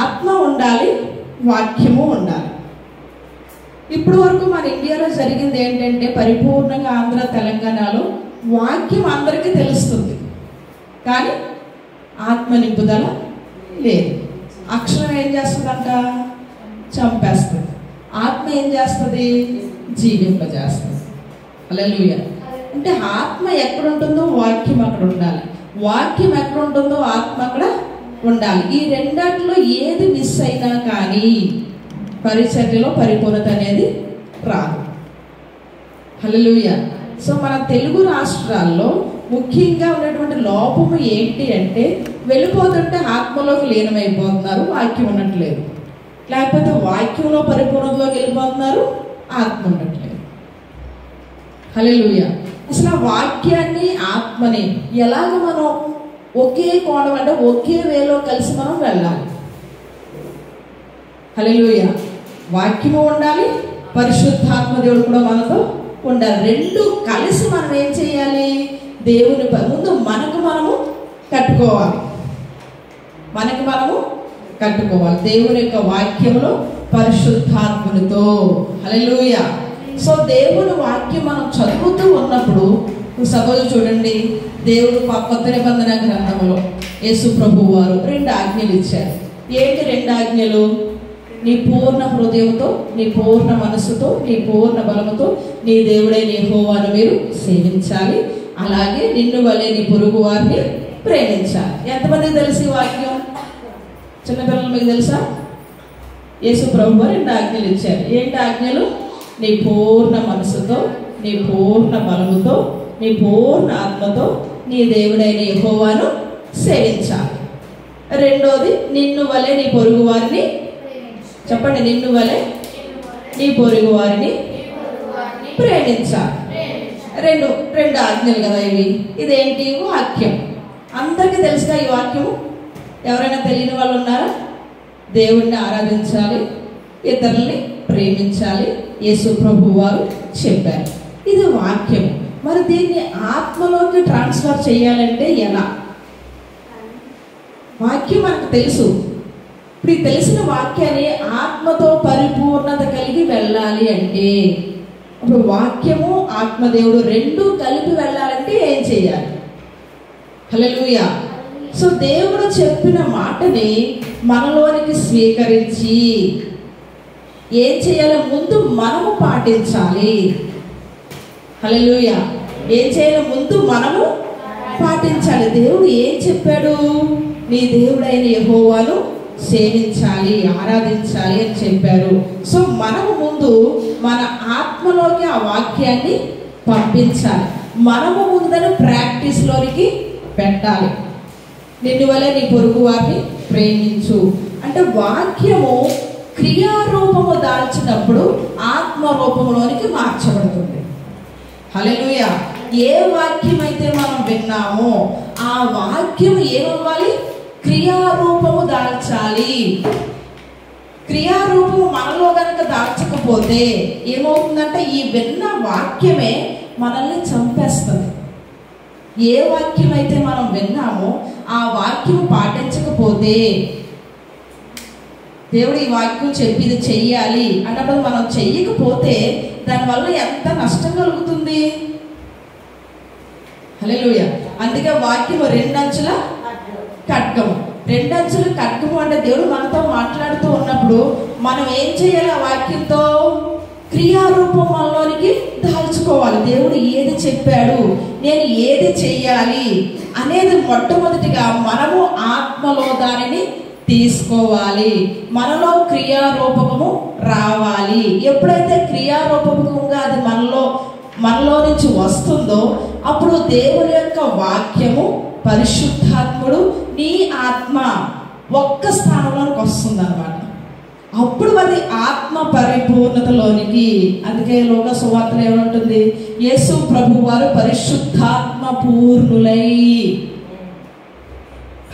ఆత్మ ఉండాలి, వాక్యము ఉండాలి. ఇప్పుడు వరకు మన ఇండియాలో జరిగింది ఏంటంటే పరిపూర్ణంగా ఆంధ్ర తెలంగాణలో వాక్యం అందరికీ తెలుస్తుంది, కానీ ఆత్మ నింపుదల లేదు. అక్షరం ఏం చేస్తుందంట? చంపేస్తుంది. ఆత్మ ఏం చేస్తుంది? జీవింపజేస్తుంది. హల్లెలూయా. అంటే ఆత్మ ఎక్కడ ఉంటుందో వాక్యం అక్కడ ఉండాలి, వాక్యం ఎక్కడ ఉంటుందో ఆత్మ అక్కడ ఉండాలి. ఈ రెండాటిలో ఏది మిస్ అయినా కానీ పరిచర్యలో పరిపూర్ణత అనేది రాదు. హల్లెలూయా. సో మన తెలుగు రాష్ట్రాల్లో ముఖ్యంగా ఉన్నటువంటి లోపము ఏంటి అంటే వెళ్ళిపోతుంటే ఆత్మలోకి లీనమైపోతున్నారు, వాక్యం ఉండట్లేదు. లేకపోతే వాక్యంలో పరిపూర్ణతలోకి వెళ్ళిపోతున్నారు, ఆత్మ ఉండట్లేదు. హల్లెలూయా. అసలు ఆ వాక్యాన్ని ఆత్మని ఎలాగ మనం ఒకే కోణం అంటే ఒకే వేలో కలిసి మనం వెళ్ళాలి. హల్లెలూయా. వాక్యము ఉండాలి, పరిశుద్ధాత్మ దేవుడు కూడా మనతో ఉండాలి. రెండు కలిసి మనం ఏం చేయాలి? దేవుని ముందు మనకు మనము కట్టుకోవాలి, మనకి మనము కట్టుకోవాలి దేవుని యొక్క వాక్యములో పరిశుద్ధాత్మనితో. హల్లెలూయా. సో దేవుని వాక్యం మనం చదువుతూ ఉన్నప్పుడు సభలు చూడండి, దేవుడు కొత్త నిబంధన గ్రంథంలో యేసు ప్రభువు వారు 2 ఆజ్ఞలు ఇచ్చారు. ఏంటి 2 ఆజ్ఞలు? నీ పూర్ణ హృదయంతో, నీ పూర్ణ మనస్సుతో, నీ పూర్ణ బలముతో నీ దేవుడైన యెహోవాను మీరు సేవించాలి, అలాగే నిన్ను వలె నీ పొరుగు వారిని ప్రేమించాలి. ఎంతమందికి తెలిసి వాక్యం? చిన్నపిల్లలు మీకు తెలుసా? యేసు ప్రభువు వారు 2 ఆజ్ఞలు ఇచ్చారు. ఏంటి ఆజ్ఞలు? నీ పూర్ణ మనసుతో, నీ పూర్ణ బలముతో, నీ పూర్ణ ఆత్మతో నీ దేవుడైన యెహోవాను సేవించాలి. రెండోది నిన్ను వలె నీ పొరుగు వారిని, చెప్పండి, నిన్ను వలె నీ పొరుగు వారిని ప్రేమించాలి. రెండు ఆజ్ఞలు కదా ఇవి. ఇదేంటి? వాక్యం. అందరికీ తెలుసుగా ఈ వాక్యము? ఎవరైనా తెలియని వాళ్ళు ఉన్నారా? దేవుణ్ణి ఆరాధించాలి, ఇతరుల్ని ప్రేమించాలి, యేసు ప్రభు వారు చెప్పారు. ఇది వాక్యం. మరి దీన్ని ఆత్మలోకి ట్రాన్స్ఫర్ చేయాలంటే ఎలా? వాక్యం మనకు తెలుసు. ఇప్పుడు ఈ తెలిసిన వాక్యాన్ని ఆత్మతో పరిపూర్ణత కలిగి వెళ్ళాలి అంటే, ఇప్పుడు వాక్యము ఆత్మదేవుడు రెండు కలిపి వెళ్ళాలంటే ఏం చేయాలి? హల్లెలూయా. సో దేవుడు చెప్పిన మాటని మనలోనికి స్వీకరించి ఏం చేయాలి? ముందు మనము పాటించాలి. హల్లెలూయా. ఏం చేయాలి? ముందు మనము పాటించాలి. దేవుడు ఏం చెప్పాడు? నీ దేవుడైన యెహోవాను సేవించాలి, ఆరాధించాలి అని చెప్పారు. సో మనము ముందు మన ఆత్మలోకి ఆ వాక్యాన్ని పంపించాలి. మనము ముందు దాన్ని ప్రాక్టీస్లోనికి పెట్టాలి. నిన్ను వలె నీ పొరుగు వారిని ప్రేమించు అంటే వాక్యము క్రియారూపము దాల్చినప్పుడు ఆత్మరూపంలోనికి మార్చబడుతుంది. హల్లెలూయా. ఏ వాక్యం అయితే మనం విన్నామో ఆ వాక్యం ఏమవ్వాలి? క్రియారూపము దాల్చాలి. క్రియారూపము మనలో కనుక దాల్చకపోతే ఏమవుతుందంటే ఈ విన్న వాక్యమే మనల్ని చంపేస్తుంది. ఏ వాక్యం అయితే మనం విన్నామో ఆ వాక్యం పాటించకపోతే, దేవుడు ఈ వాక్యం చెప్పి ఇది చెయ్యాలి అన్నప్పుడు మనం చెయ్యకపోతే దానివల్ల ఎంత నష్టం కలుగుతుంది? హల్లెలూయా. అందుకే వాక్యం 2 అంచుల ఖడ్గము. 2 అంచుల ఖడ్గము అంటే దేవుడు మనతో మాట్లాడుతూ ఉన్నప్పుడు మనం ఏం చేయాలి? ఆ వాక్యంతో క్రియారూపం మనలోనికి దాల్చుకోవాలి. దేవుడు ఏది చెప్పాడు, నేను ఏది చెయ్యాలి అనేది మొట్టమొదటిగా మనము ఆత్మలో దానిని తీసుకోవాలి. మనలో క్రియారూపకము రావాలి. ఎప్పుడైతే క్రియారూపకంగా అది మనలో నుంచి వస్తుందో అప్పుడు దేవుని యొక్క వాక్యము, పరిశుద్ధాత్ముడు, నీ ఆత్మ ఒక్క స్థానంలోనికి వస్తుంది అన్నమాట. అప్పుడు అది ఆత్మ పరిపూర్ణతలోనికి. అందుకే లోక సువార్తలో ఏమంటుంది? యేసు ప్రభు వారు పరిశుద్ధాత్మ పూర్ణులై.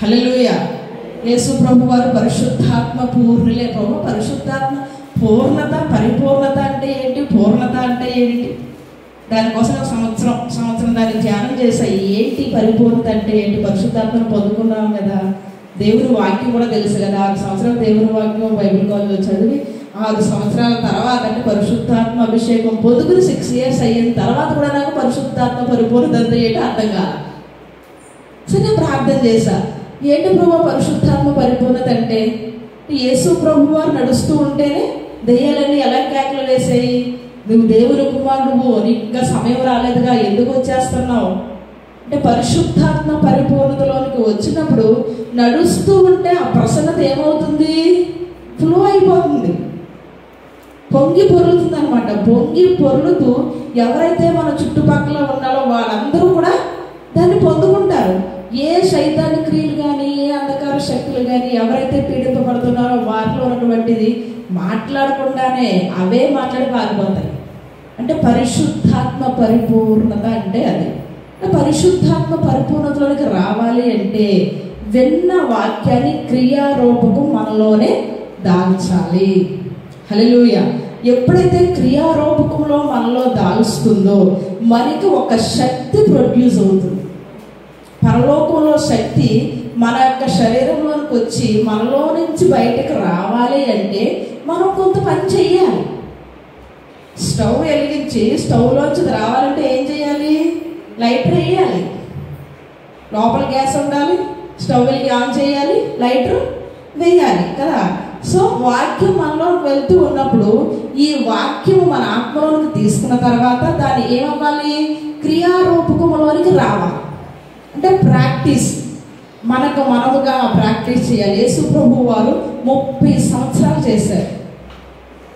హల్లెలూయా. యేసు ప్రభు వారు పరిశుద్ధాత్మ పూర్ణులే. ప్రభు పరిశుద్ధాత్మ పూర్ణత, పరిపూర్ణత అంటే ఏంటి? పూర్ణత అంటే ఏంటి? దానికోసం సంవత్సరం దాన్ని ధ్యానం చేసా. ఏంటి పరిపూర్ణత అంటే ఏంటి? పరిశుద్ధాత్మను పొందుకున్నాం కదా, దేవుని వాక్యం కూడా తెలుసు కదా. 6 సంవత్సరాలు దేవుని వాక్యం బైబిల్ కాలేజ్లో చదివి 6 సంవత్సరాల తర్వాత అంటే పరిశుద్ధాత్మ అభిషేకం పొదుగురు 6 years అయిన తర్వాత కూడా నాకు పరిశుద్ధాత్మ పరిపూర్ణత ఏంటో అర్థం కాదు. సరే నేను ప్రార్థన చేశా, ఏంటి ప్రభు పరిశుద్ధాత్మ పరిపూర్ణత అంటే? యేసు ప్రభు వారు నడుస్తూ ఉంటేనే దెయ్యాలన్నీ ఎలా కేకలు వేసేయి, నువ్వు దేవుని కుమారుడువు, నీకు ఇంకా సమయం రాలేదుగా, ఎందుకు వచ్చేస్తున్నావు అంటే పరిశుద్ధాత్మ పరిపూర్ణతలోనికి వచ్చినప్పుడు నడుస్తూ ఉంటే ఆ ప్రసన్నత ఏమవుతుంది? ఫ్లో అయిపోతుంది, పొంగి పొర్లుతుంది అనమాట. పొంగి పొర్లుతూ ఎవరైతే మన చుట్టుపక్కల ఉన్నారో వాళ్ళందరూ కూడా దాన్ని పొందుకుంటారు. ఏ శైతాని క్రియలు కానీ ఏ అంధకార శక్తులు కానీ ఎవరైతే పీడింపబడుతున్నారో వారిలో ఉన్నటువంటిది మాట్లాడకుండానే అవే మాట్లాడి పారిపోతాయి. అంటే పరిశుద్ధాత్మ పరిపూర్ణత అంటే అది. పరిశుద్ధాత్మ పరిపూర్ణతలోనికి రావాలి అంటే విన్న వాక్యాన్ని క్రియారూపకం మనలోనే దాల్చాలి. హల్లెలూయా. ఎప్పుడైతే క్రియారూపకంలో మనలో దాల్స్తుందో మనకి ఒక శక్తి ప్రొడ్యూస్ అవుతుంది. పరలోకంలో శక్తి మన యొక్క శరీరంలోకి వచ్చి మనలో నుంచి బయటకు రావాలి అంటే మనం కొంత పని చెయ్యాలి. స్టవ్ వెలిగించి స్టవ్లోంచి రావాలంటే ఏం చేయాలి? లైటర్ వేయాలి, లోపల గ్యాస్ ఉండాలి, స్టవ్ వెలిగి ఆన్ చేయాలి, లైటర్ వేయాలి కదా. సో వాక్యం మనలో వెళ్తూ ఉన్నప్పుడు ఈ వాక్యం మన ఆత్మలోనికి తీసుకున్న తర్వాత దాన్ని ఏమవ్వాలి? క్రియారూపకంలోనికి రావాలి. అంటే ప్రాక్టీస్, మనముగా ప్రాక్టీస్ చేయాలి. యేసు ప్రభు వారు 30 సంవత్సరాలు చేశారు.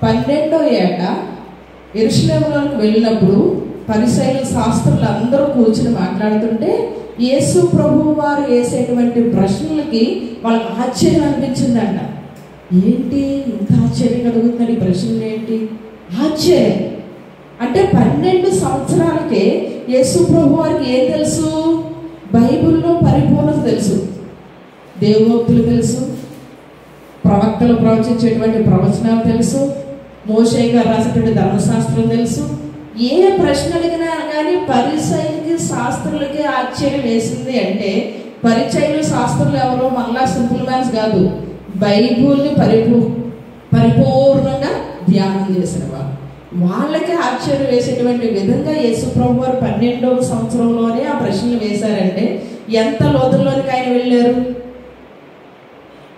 12వ ఏట యెరూషలేములోకి వెళ్ళినప్పుడు పరిసయ్యులు శాస్త్రులు అందరూ కూర్చుని మాట్లాడుతుంటే యేసు ప్రభు వారు వేసేటువంటి ప్రశ్నలకి వాళ్ళకి ఆశ్చర్యం అనిపించిందంట. ఏంటి ఇంత ఆశ్చర్యం కలుగుతున్నాడు, ఈ ప్రశ్నలు ఏంటి? ఆశ్చర్యం అంటే 12 సంవత్సరాలకే యేసు ప్రభు వారికి ఏం తెలుసు? బైబిల్లో పరిపూర్ణత తెలుసు, దేవోక్తులు తెలుసు, ప్రవక్తలు ప్రవచించేటువంటి ప్రవచనాలు తెలుసు, మోషే గారు రాసేటువంటి ధర్మశాస్త్రం తెలుసు. ఏ ప్రశ్న అడిగినా కానీ పరిసయ్యులకి శాస్త్రులకి ఆశ్చర్యం వేసింది. అంటే పరిచయులు శాస్త్రులు ఎవరో మళ్ళా సింపుల్ మ్యాన్స్ కాదు, బైబిల్ని పరిపూర్ణంగా ధ్యానం చేసిన వాళ్ళు. వాళ్ళకి ఆశ్చర్యం వేసేటువంటి విధంగా యేసు ప్రభు వారు 12వ సంవత్సరంలోనే ఆ ప్రశ్నలు వేశారంటే ఎంత లోతుల్లోనికి ఆయన వెళ్ళారు.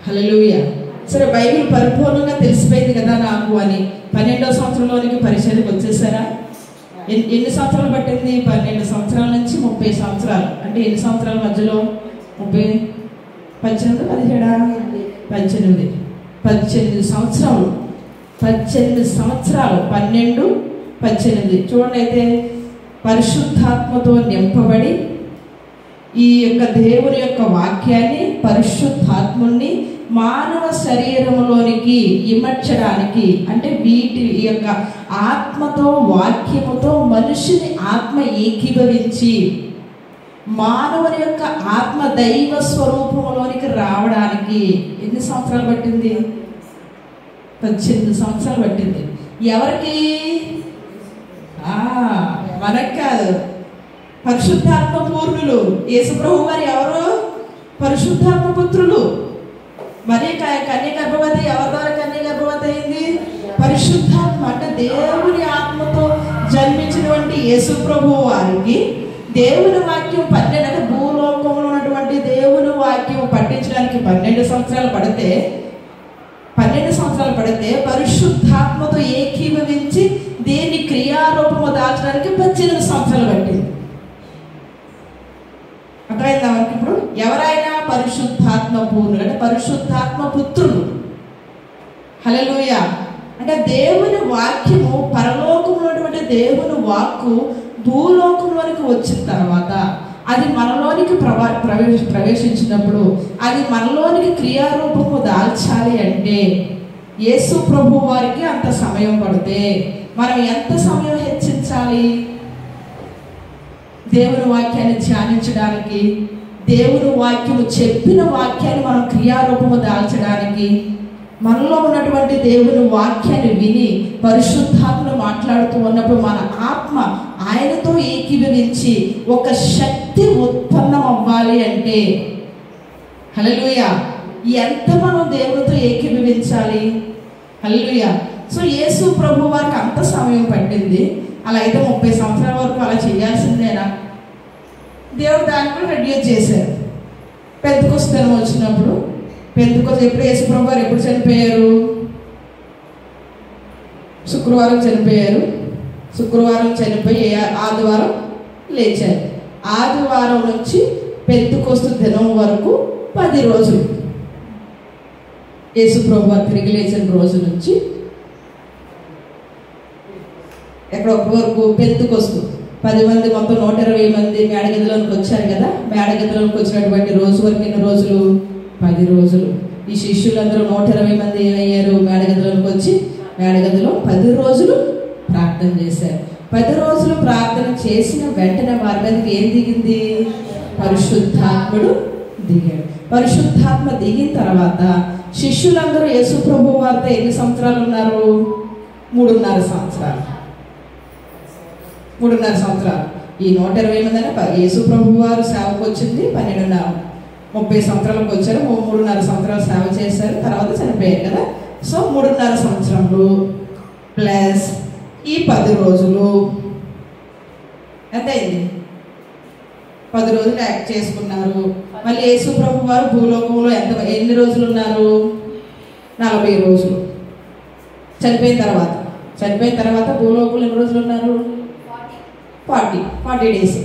హల్లెలూయా. సరే బైబిల్ పరిపూర్ణంగా తెలిసిపోయింది కదా నాకు అని 12వ సంవత్సరంలోనికి పరిచర్యకు వచ్చేసారా? ఎన్ని సంవత్సరాలు పట్టింది? 12 సంవత్సరాల నుంచి 30 సంవత్సరాలు. అంటే ఎన్ని సంవత్సరాల మధ్యలో? 30, 18, 17, 18 సంవత్సరాలు. 18 సంవత్సరాలు, 12, 18. చూడండి, అయితే పరిశుద్ధాత్మతో నింపబడి ఈ యొక్క దేవుని యొక్క వాక్యాన్ని పరిశుద్ధాత్ముని మానవ శరీరంలోనికి ఇమర్చడానికి, అంటే వీటి యొక్క ఆత్మతో వాక్యముతో మనిషిని ఆత్మ ఏకీభవించి మానవుని యొక్క ఆత్మ దైవ స్వరూపంలోనికి రావడానికి ఎన్ని సంవత్సరాలు పట్టింది? 18 సంవత్సరాలు పట్టింది. ఎవరికి? మనకు కాదు, పరిశుద్ధాత్మ పూర్ణులు. యేసు ప్రభు వారు ఎవరు? పరిశుద్ధాత్మ పుత్రులు. మరి కన్య గర్భవతి ఎవరి ద్వారా కన్య గర్భవతి అయింది? పరిశుద్ధాత్మ. అంటే దేవుని ఆత్మతో జన్మించినటువంటి యేసు ప్రభు వారికి దేవుని వాక్యం 12, అంటే భూలోకంలో ఉన్నటువంటి దేవుని వాక్యం పట్టించడానికి 12 సంవత్సరాలు పడితే 12 సంవత్సరాలు పడితే పరిశుద్ధాత్మతో ఏకీభవించి దేని క్రియారూపము దాల్చడానికి 18 సంవత్సరాలు పట్టింది. అర్థమైందా మనకి? ఇప్పుడు ఎవరైనా పరిశుద్ధాత్మ పూర్ణులు, అంటే పరిశుద్ధాత్మ పుత్రులు. హల్లెలూయా. అంటే దేవుని వాక్యము, పరలోకంలో ఉన్నటువంటి దేవుని వాక్కు భూలోకంలోనికి వచ్చిన తర్వాత అది మనలోనికి ప్రవేశించినప్పుడు అది మనలోనికి క్రియారూపము దాల్చాలి అంటే యేసు ప్రభు వారికి అంత సమయం పడితే మనం ఎంత సమయం హెచ్చించాలి? దేవుని వాక్యాన్ని ధ్యానించడానికి, దేవుని వాక్యము చెప్పిన వాక్యాన్ని మనం క్రియారూపము దాల్చడానికి, మనలో ఉన్నటువంటి దేవుని వాక్యాన్ని విని పరిశుద్ధాత్మను మాట్లాడుతూ ఉన్నప్పుడు మన ఆత్మ ఆయనతో ఏకీభవించి ఒక శక్తి ఉత్పన్నం అవ్వాలి అంటే హల్లెలూయా. ఎంత మనం దేవునితో ఏకీభవించాలి. హల్లెలూయా. సో యేసు ప్రభు వారికి అంత సమయం పట్టింది. అలా అయితే 30 సంవత్సరాల వరకు అలా చేయాల్సిందేనా? దేవుడు దాన్ని కూడా రెడ్యూస్ చేశారు. పెంతెకొస్తు దినం వచ్చినప్పుడు, పెంతెకొస్తు ఎప్పుడు యేసు ప్రభు వారు ఎప్పుడు చనిపోయారు? శుక్రవారం చనిపోయారు. శుక్రవారం చనిపోయి ఆదివారం లేచారు. ఆదివారం నుంచి పెంతెకొస్తు దినం వరకు 10 రోజులు. యేసు ప్రభు వారు తిరిగి లేచిన రోజు నుంచి ఎక్కడ వరకు పెంతెకొస్తు 10 మంది మొత్తం 120 మంది మేడగదిలోనికి వచ్చారు కదా. మేడగదిలోనికి వచ్చినటువంటి రోజు వరకు ఎన్ని రోజులు? 10 రోజులు. ఈ శిష్యులందరూ 120 మంది ఏమయ్యారు? మేడగదిలోనికి వచ్చి మేడగదిలో 10 రోజులు ప్రార్థన చేశారు. 10 రోజులు ప్రార్థన చేసిన వెంటనే వారి మీదకి ఏం దిగింది? పరిశుద్ధాత్ముడు దిగాడు. పరిశుద్ధాత్మ దిగిన తర్వాత శిష్యులందరూ యేసు ప్రభు వారితో ఎన్ని సంవత్సరాలు ఉన్నారు? 3.5 సంవత్సరాలు. 3.5 సంవత్సరాలు. ఈ 120 మంది అయినా యేసు ప్రభు వారు సేవకు వచ్చింది 30 సంవత్సరాలకు వచ్చారు. 3.5 సంవత్సరాలు సేవ చేశారు. తర్వాత చనిపోయారు కదా. సో 3.5 సంవత్సరములు ప్లస్ ఈ 10 రోజులు ఎంత అయింది? 10 రోజులు యాక్ట్ చేసుకున్నారు. మళ్ళీ యేసు ప్రభు వారు భూలోకంలో ఎన్ని రోజులు ఉన్నారు? 40 రోజులు. చనిపోయిన తర్వాత భూలోకంలో ఎన్ని రోజులు ఉన్నారు? 40 డేస్.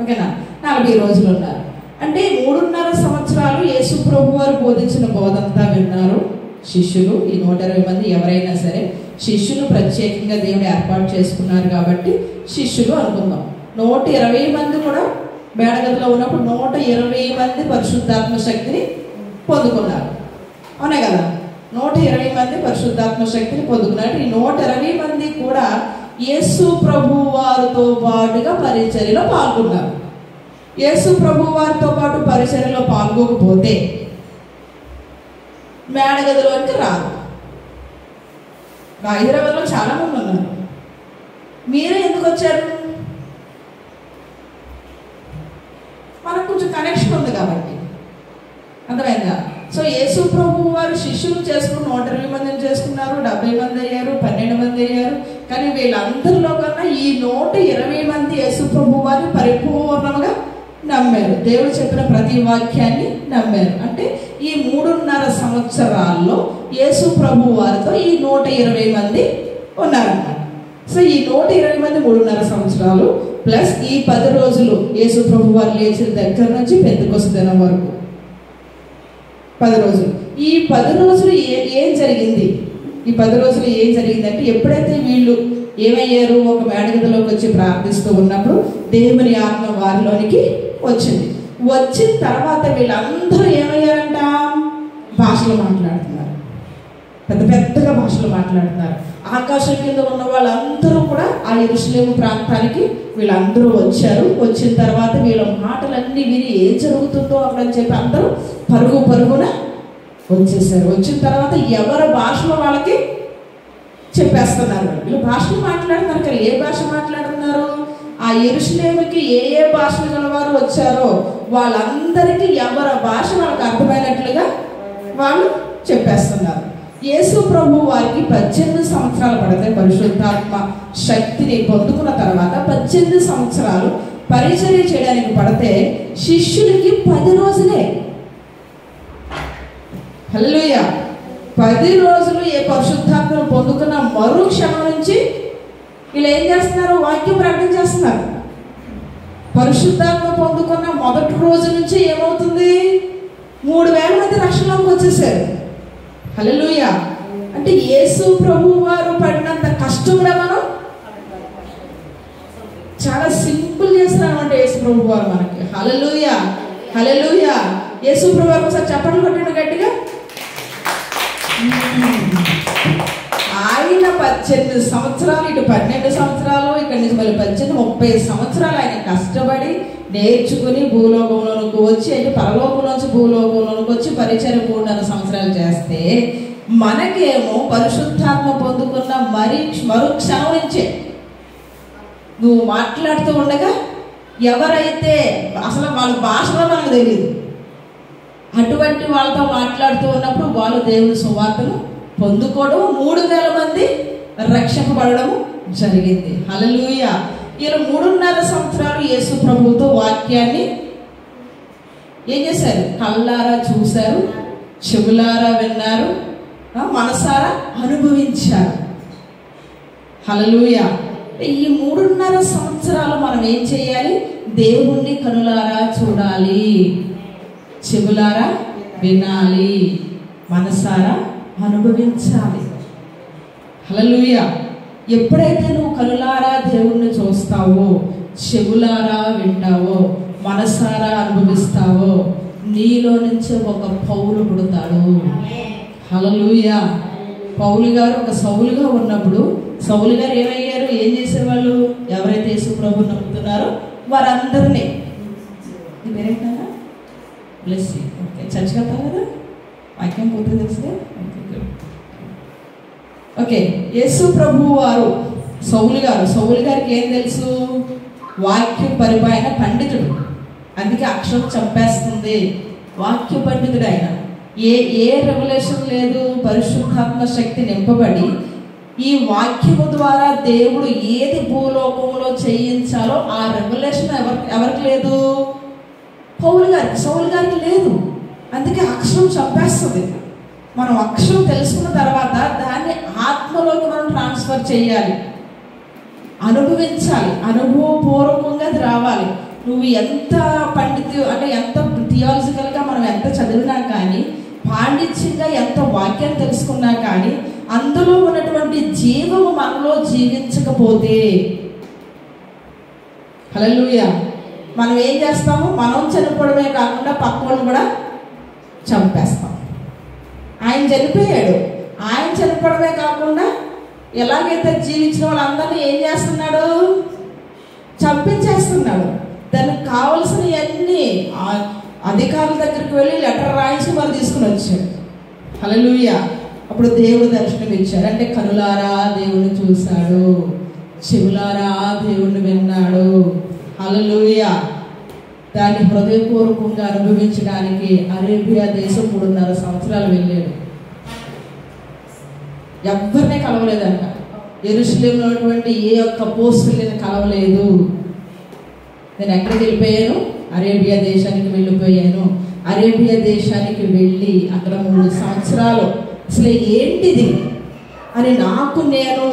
ఓకేనా? 40 రోజులు ఉన్నారు. అంటే 3.5 సంవత్సరాలు యేసు ప్రభు వారు బోధించిన బోధంతా విన్నారు శిష్యులు. ఈ 120 మంది ఎవరైనా సరే శిష్యులు ప్రత్యేకంగా దేవుడు ఏర్పాటు చేసుకున్నారు కాబట్టి శిష్యులు అనుకుందాం. 120 మంది కూడా మేడగదిలో ఉన్నప్పుడు 120 మంది పరిశుద్ధాత్మ శక్తిని పొందుకున్నారు. అవునే కదా? 120 మంది పరిశుద్ధాత్మ శక్తిని పొందుకున్నారు. ఈ 120 మంది కూడా యేసు ప్రభు వారితో పాటుగా పరిచర్యలో పాల్గొన్నారు. యేసు ప్రభు వారితో పాటు పరిచర్యలో పాల్గొకపోతే మేడగదిలోకి రాదు. హైదరాబాద్లో చాలా మంది ఉన్నారు. మీరే ఎందుకు వచ్చారు? మనకు కొంచెం కనెక్షన్ ఉంది కాబట్టి. అర్థమైందా? సో యేసు ప్రభు వారు శిష్యులు చేసుకుని 120 మందిని చేసుకున్నారు. 70 మంది అయ్యారు, 12 మంది అయ్యారు. కానీ వీళ్ళందరిలో కన్నా ఈ 120 మంది యేసు ప్రభు వారిని పరిపూర్ణంగా నమ్మారు. దేవుడు చెప్పిన ప్రతి వాక్యాన్ని నమ్మారు. అంటే ఈ 3.5 సంవత్సరాల్లో యేసు ప్రభు వారితో ఈ 120 మంది ఉన్నారన్నమాట. సో ఈ 120 మంది 3.5 సంవత్సరాలు ప్లస్ ఈ 10 రోజులు యేసు ప్రభు వారు లేచిన దగ్గర నుంచి పెంతెకొస్తు దినం వరకు 10 రోజులు. ఈ 10 రోజులు ఏం జరిగింది? ఈ 10 రోజులు ఏం జరిగిందంటే, ఎప్పుడైతే వీళ్ళు ఏమయ్యారు? ఒక మేడగదిలోకి వచ్చి ప్రార్థిస్తూ ఉన్నప్పుడు దేవుని ఆత్మ వారిలోనికి వచ్చింది. వచ్చిన తర్వాత వీళ్ళందరూ ఏమయ్యారంట? భాషలు మాట్లాడుతున్నారు. పెద్దగా భాషలు మాట్లాడుతున్నారు. ఆకాశం కింద ఉన్న వాళ్ళందరూ కూడా ఆ యెరూషలేము ప్రాంతానికి వీళ్ళందరూ వచ్చారు. వచ్చిన తర్వాత వీళ్ళ మాటలన్నీ విని ఏం జరుగుతుందో అక్కడని చెప్పి అందరూ పరుగున వచ్చేసారు. వచ్చిన తర్వాత ఎవరి భాషలో వాళ్ళకి చెప్పేస్తున్నారు. వీళ్ళు భాషలు మాట్లాడుతున్నారు. కానీ ఏ భాష మాట్లాడుతున్నారు? ఆ యెరూషలేముకి ఏ భాషలు గలవారు వచ్చారో వాళ్ళందరికీ ఎవరి భాష వాళ్ళకి అర్థమైనట్లుగా వాళ్ళు చెప్పేస్తున్నారు. యేసు ప్రభు వారికి 18 సంవత్సరాలు పడితే పరిశుద్ధాత్మ శక్తిని పొందుకున్న తర్వాత 18 సంవత్సరాలు పరిచర్య చేయడానికి పడితే శిష్యులకి 10 రోజులే. హల్లెలూయా. 10 రోజులు ఏ పరిశుద్ధాత్మను పొందుకున్న మరుక్షణం నుంచి వీళ్ళు ఏం చేస్తున్నారు? వాక్యం ప్రకటన చేస్తున్నారు. పరిశుద్ధాత్మ పొందుకున్న మొదటి రోజు నుంచి ఏమవుతుంది? 3000 మంది రక్షణలోకి వచ్చేసారు. హల్లెలూయా. అంటే యేసు ప్రభు వారు పడినంత కష్టంగా మనం చాలా సింపుల్ చేస్తున్నాం అంటే యేసు ప్రభు వారు మనకి. హల్లెలూయా, హల్లెలూయా. యేసు ప్రభు వారు ఒకసారి చప్పట్లు కొట్టండి గట్టిగా. ఆయన 18 సంవత్సరాలు, ఇటు 12 సంవత్సరాలు, ఇక్కడ నుంచి మళ్ళీ 30 సంవత్సరాలు ఆయన కష్టపడి నేర్చుకుని భూలోకంలోనికి వచ్చి, అంటే పరలోకంలోంచి భూలోకంలోనికి వచ్చి పరిచర్య 3.5 సంవత్సరాలు చేస్తే మనకేమో పరిశుద్ధాత్మ పొందుకున్న మరుక్షణం నుంచే నువ్వు మాట్లాడుతూ ఉండగా ఎవరైతే అసలు వాళ్ళ భాషలో మనకు తెలియదు, అటువంటి వాళ్ళతో మాట్లాడుతూ ఉన్నప్పుడు వాళ్ళు దేవుని సువార్తను పొందుకోవడం, 3,000 మంది రక్షింపబడము జరిగింది. హల్లెలూయా. వీళ్ళు 3.5 సంవత్సరాలు యేసు ప్రభువుతో వాక్యాన్ని ఏం చేశారు? కళ్ళారా చూశారు, చెవులారా విన్నారు, మనసారా అనుభవించారు. హల్లెలూయా. ఈ 3.5 సంవత్సరాలు మనం ఏం చేయాలి? దేవుణ్ణి కనులారా చూడాలి, చెవులారా వినాలి, మనసారా అనుభవించాలి. హల్లెలూయా. ఎప్పుడైతే నువ్వు కనులారా దేవుణ్ణి చూస్తావో, చెవులారా వింటావో, మనసారా అనుభవిస్తావో, నీలో నుంచి ఒక పౌలు పుడతాడు. హల్లెలూయా. పౌలు గారు ఒక సౌలుగా ఉన్నప్పుడు సౌలు గారు ఏమయ్యారు? ఏం చేసేవాళ్ళు? ఎవరైతే యేసు ప్రభువుని నమ్ముతున్నారో వారందరినీ పేరేంటన్నా బ్లెస్. ఓకే, చర్చ్ కట్టాలి కదా, వాక్యం పూర్తి తెలిస్తే. ఓకే, యేసు ప్రభువు వారు సౌలు గారికి ఏం తెలుసు? వాక్యం పరిపాలన పండితుడు, అందుకే అక్షరం చంపేస్తుంది. వాక్య పండితుడు ఆయన. ఏ రెవల్యూషన్ లేదు, పరిశుద్ధాత్మ శక్తి నింపబడి ఈ వాక్యము ద్వారా దేవుడు ఏది భూలోకంలో చేయించాలో ఆ రెవల్యూషన్ ఎవరికి లేదు? సౌలు గారికి లేదు. అందుకే అక్షరం చంపేస్తుంది. మనం అక్షరం తెలుసుకున్న తర్వాత దాన్ని ఆత్మలోకి మనం ట్రాన్స్ఫర్ చేయాలి, అనుభవించాలి, అనుభవపూర్వకంగా అది రావాలి. నువ్వు ఎంత అంటే ఎంత థియాలజికల్గా మనం ఎంత చదివినా కానీ, పాండిత్యంగా ఎంత వాక్యం తెలుసుకున్నా కానీ, అందులో ఉన్నటువంటి జీవము మనలో జీవించకపోతే, హల్లెలూయా, మనం ఏం చేస్తాము? మనం చనిపోవడమే కాకుండా పక్కను కూడా చంపేస్తాం. ఆయన చనిపోయాడు, ఆయన చనిపోవడమే కాకుండా ఎలాగైతే జీవించిన వాళ్ళందరినీ ఏం చేస్తున్నాడు? చంపించేస్తున్నాడు. దానికి కావలసినవన్నీ అధికారుల దగ్గరికి వెళ్ళి లెటర్ రాయించి మరి తీసుకుని వచ్చాడు. హల్లెలూయా. అప్పుడు దేవుడు దర్శనం ఇచ్చాడు. అంటే కనులారా దేవుని చూశాడు, చెవులారా దేవుణ్ణి విన్నాడు. హల్లెలూయా. దాన్ని హృదయపూర్వకంగా అనుభవించడానికి అరేబియా దేశం 3.5 సంవత్సరాలు వెళ్ళాడు. ఎవరినే కలవలేదంట. యెరూషలేములో ఉన్నటువంటి ఏ ఒక్క పోస్టులను కలవలేదు. నేను ఎక్కడికి వెళ్ళిపోయాను? అరేబియా దేశానికి వెళ్ళిపోయాను. అరేబియా దేశానికి వెళ్ళి అక్కడ 3 సంవత్సరాలు అసలు ఏంటిది అని నేను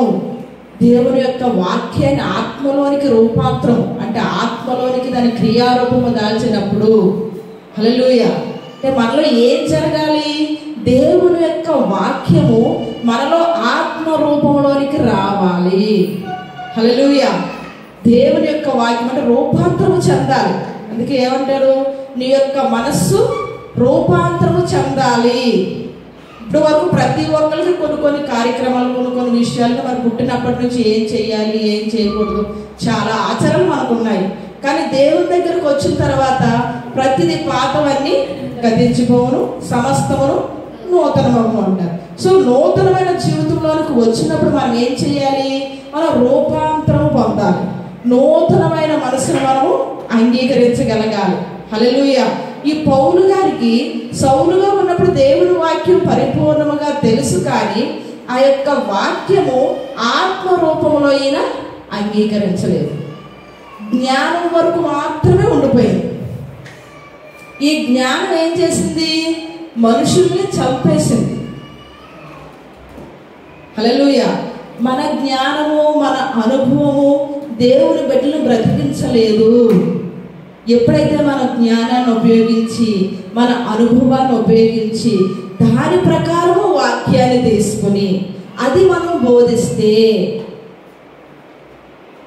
దేవుని యొక్క వాక్యాన్ని ఆత్మలోనికి రూపాంతరం, అంటే ఆత్మలోనికి దాని క్రియారూపము దాల్చినప్పుడు, హల్లెలూయా, అంటే మనలో ఏం జరగాలి? దేవుని యొక్క వాక్యము మనలో ఆత్మ రూపంలోనికి రావాలి. హల్లెలూయా. దేవుని యొక్క వాక్యం అంటే రూపాంతరము చెందాలి. అందుకే ఏమంటారు? నీ యొక్క మనస్సు రూపాంతరము చెందాలి. ఇప్పుడు వరకు ప్రతి ఒక్కరికి కొన్ని కార్యక్రమాలు, కొన్ని విషయాలు మనం పుట్టినప్పటి నుంచి ఏం చేయాలి, ఏం చేయకూడదు, చాలా ఆచరణలు మనకు ఉన్నాయి. కానీ దేవుని దగ్గరకు వచ్చిన తర్వాత ప్రతిదీ పాతవన్నీ గతించిపోవును, సమస్తమును నూతనము అంటారు. సో నూతనమైన జీవితంలోనికి వచ్చినప్పుడు మనం ఏం చేయాలి? మనం రూపాంతరం పొందాలి. నూతనమైన మనసును మనము అంగీకరించగలగాలి. హల్లెలూయా. ఈ పౌలు గారికి సౌలుగా ఉన్నప్పుడు దేవుని వాక్యం పరిపూర్ణముగా తెలుసు, కానీ ఆ యొక్క వాక్యము ఆత్మ రూపంలో అయిన అంగీకరించలేదు. జ్ఞానం వరకు మాత్రమే ఉండిపోయింది. ఈ జ్ఞానం ఏం చేసింది? మనుషుల్ని చంపేసింది. హల్లెలూయా. మన జ్ఞానము, మన అనుభవము దేవుని బిడ్డలను బ్రతికించలేదు. ఎప్పుడైతే మన జ్ఞానాన్ని ఉపయోగించి, మన అనుభవాన్ని ఉపయోగించి, దాని ప్రకారము వాక్యాన్ని తీసుకుని అది మనం బోధిస్తే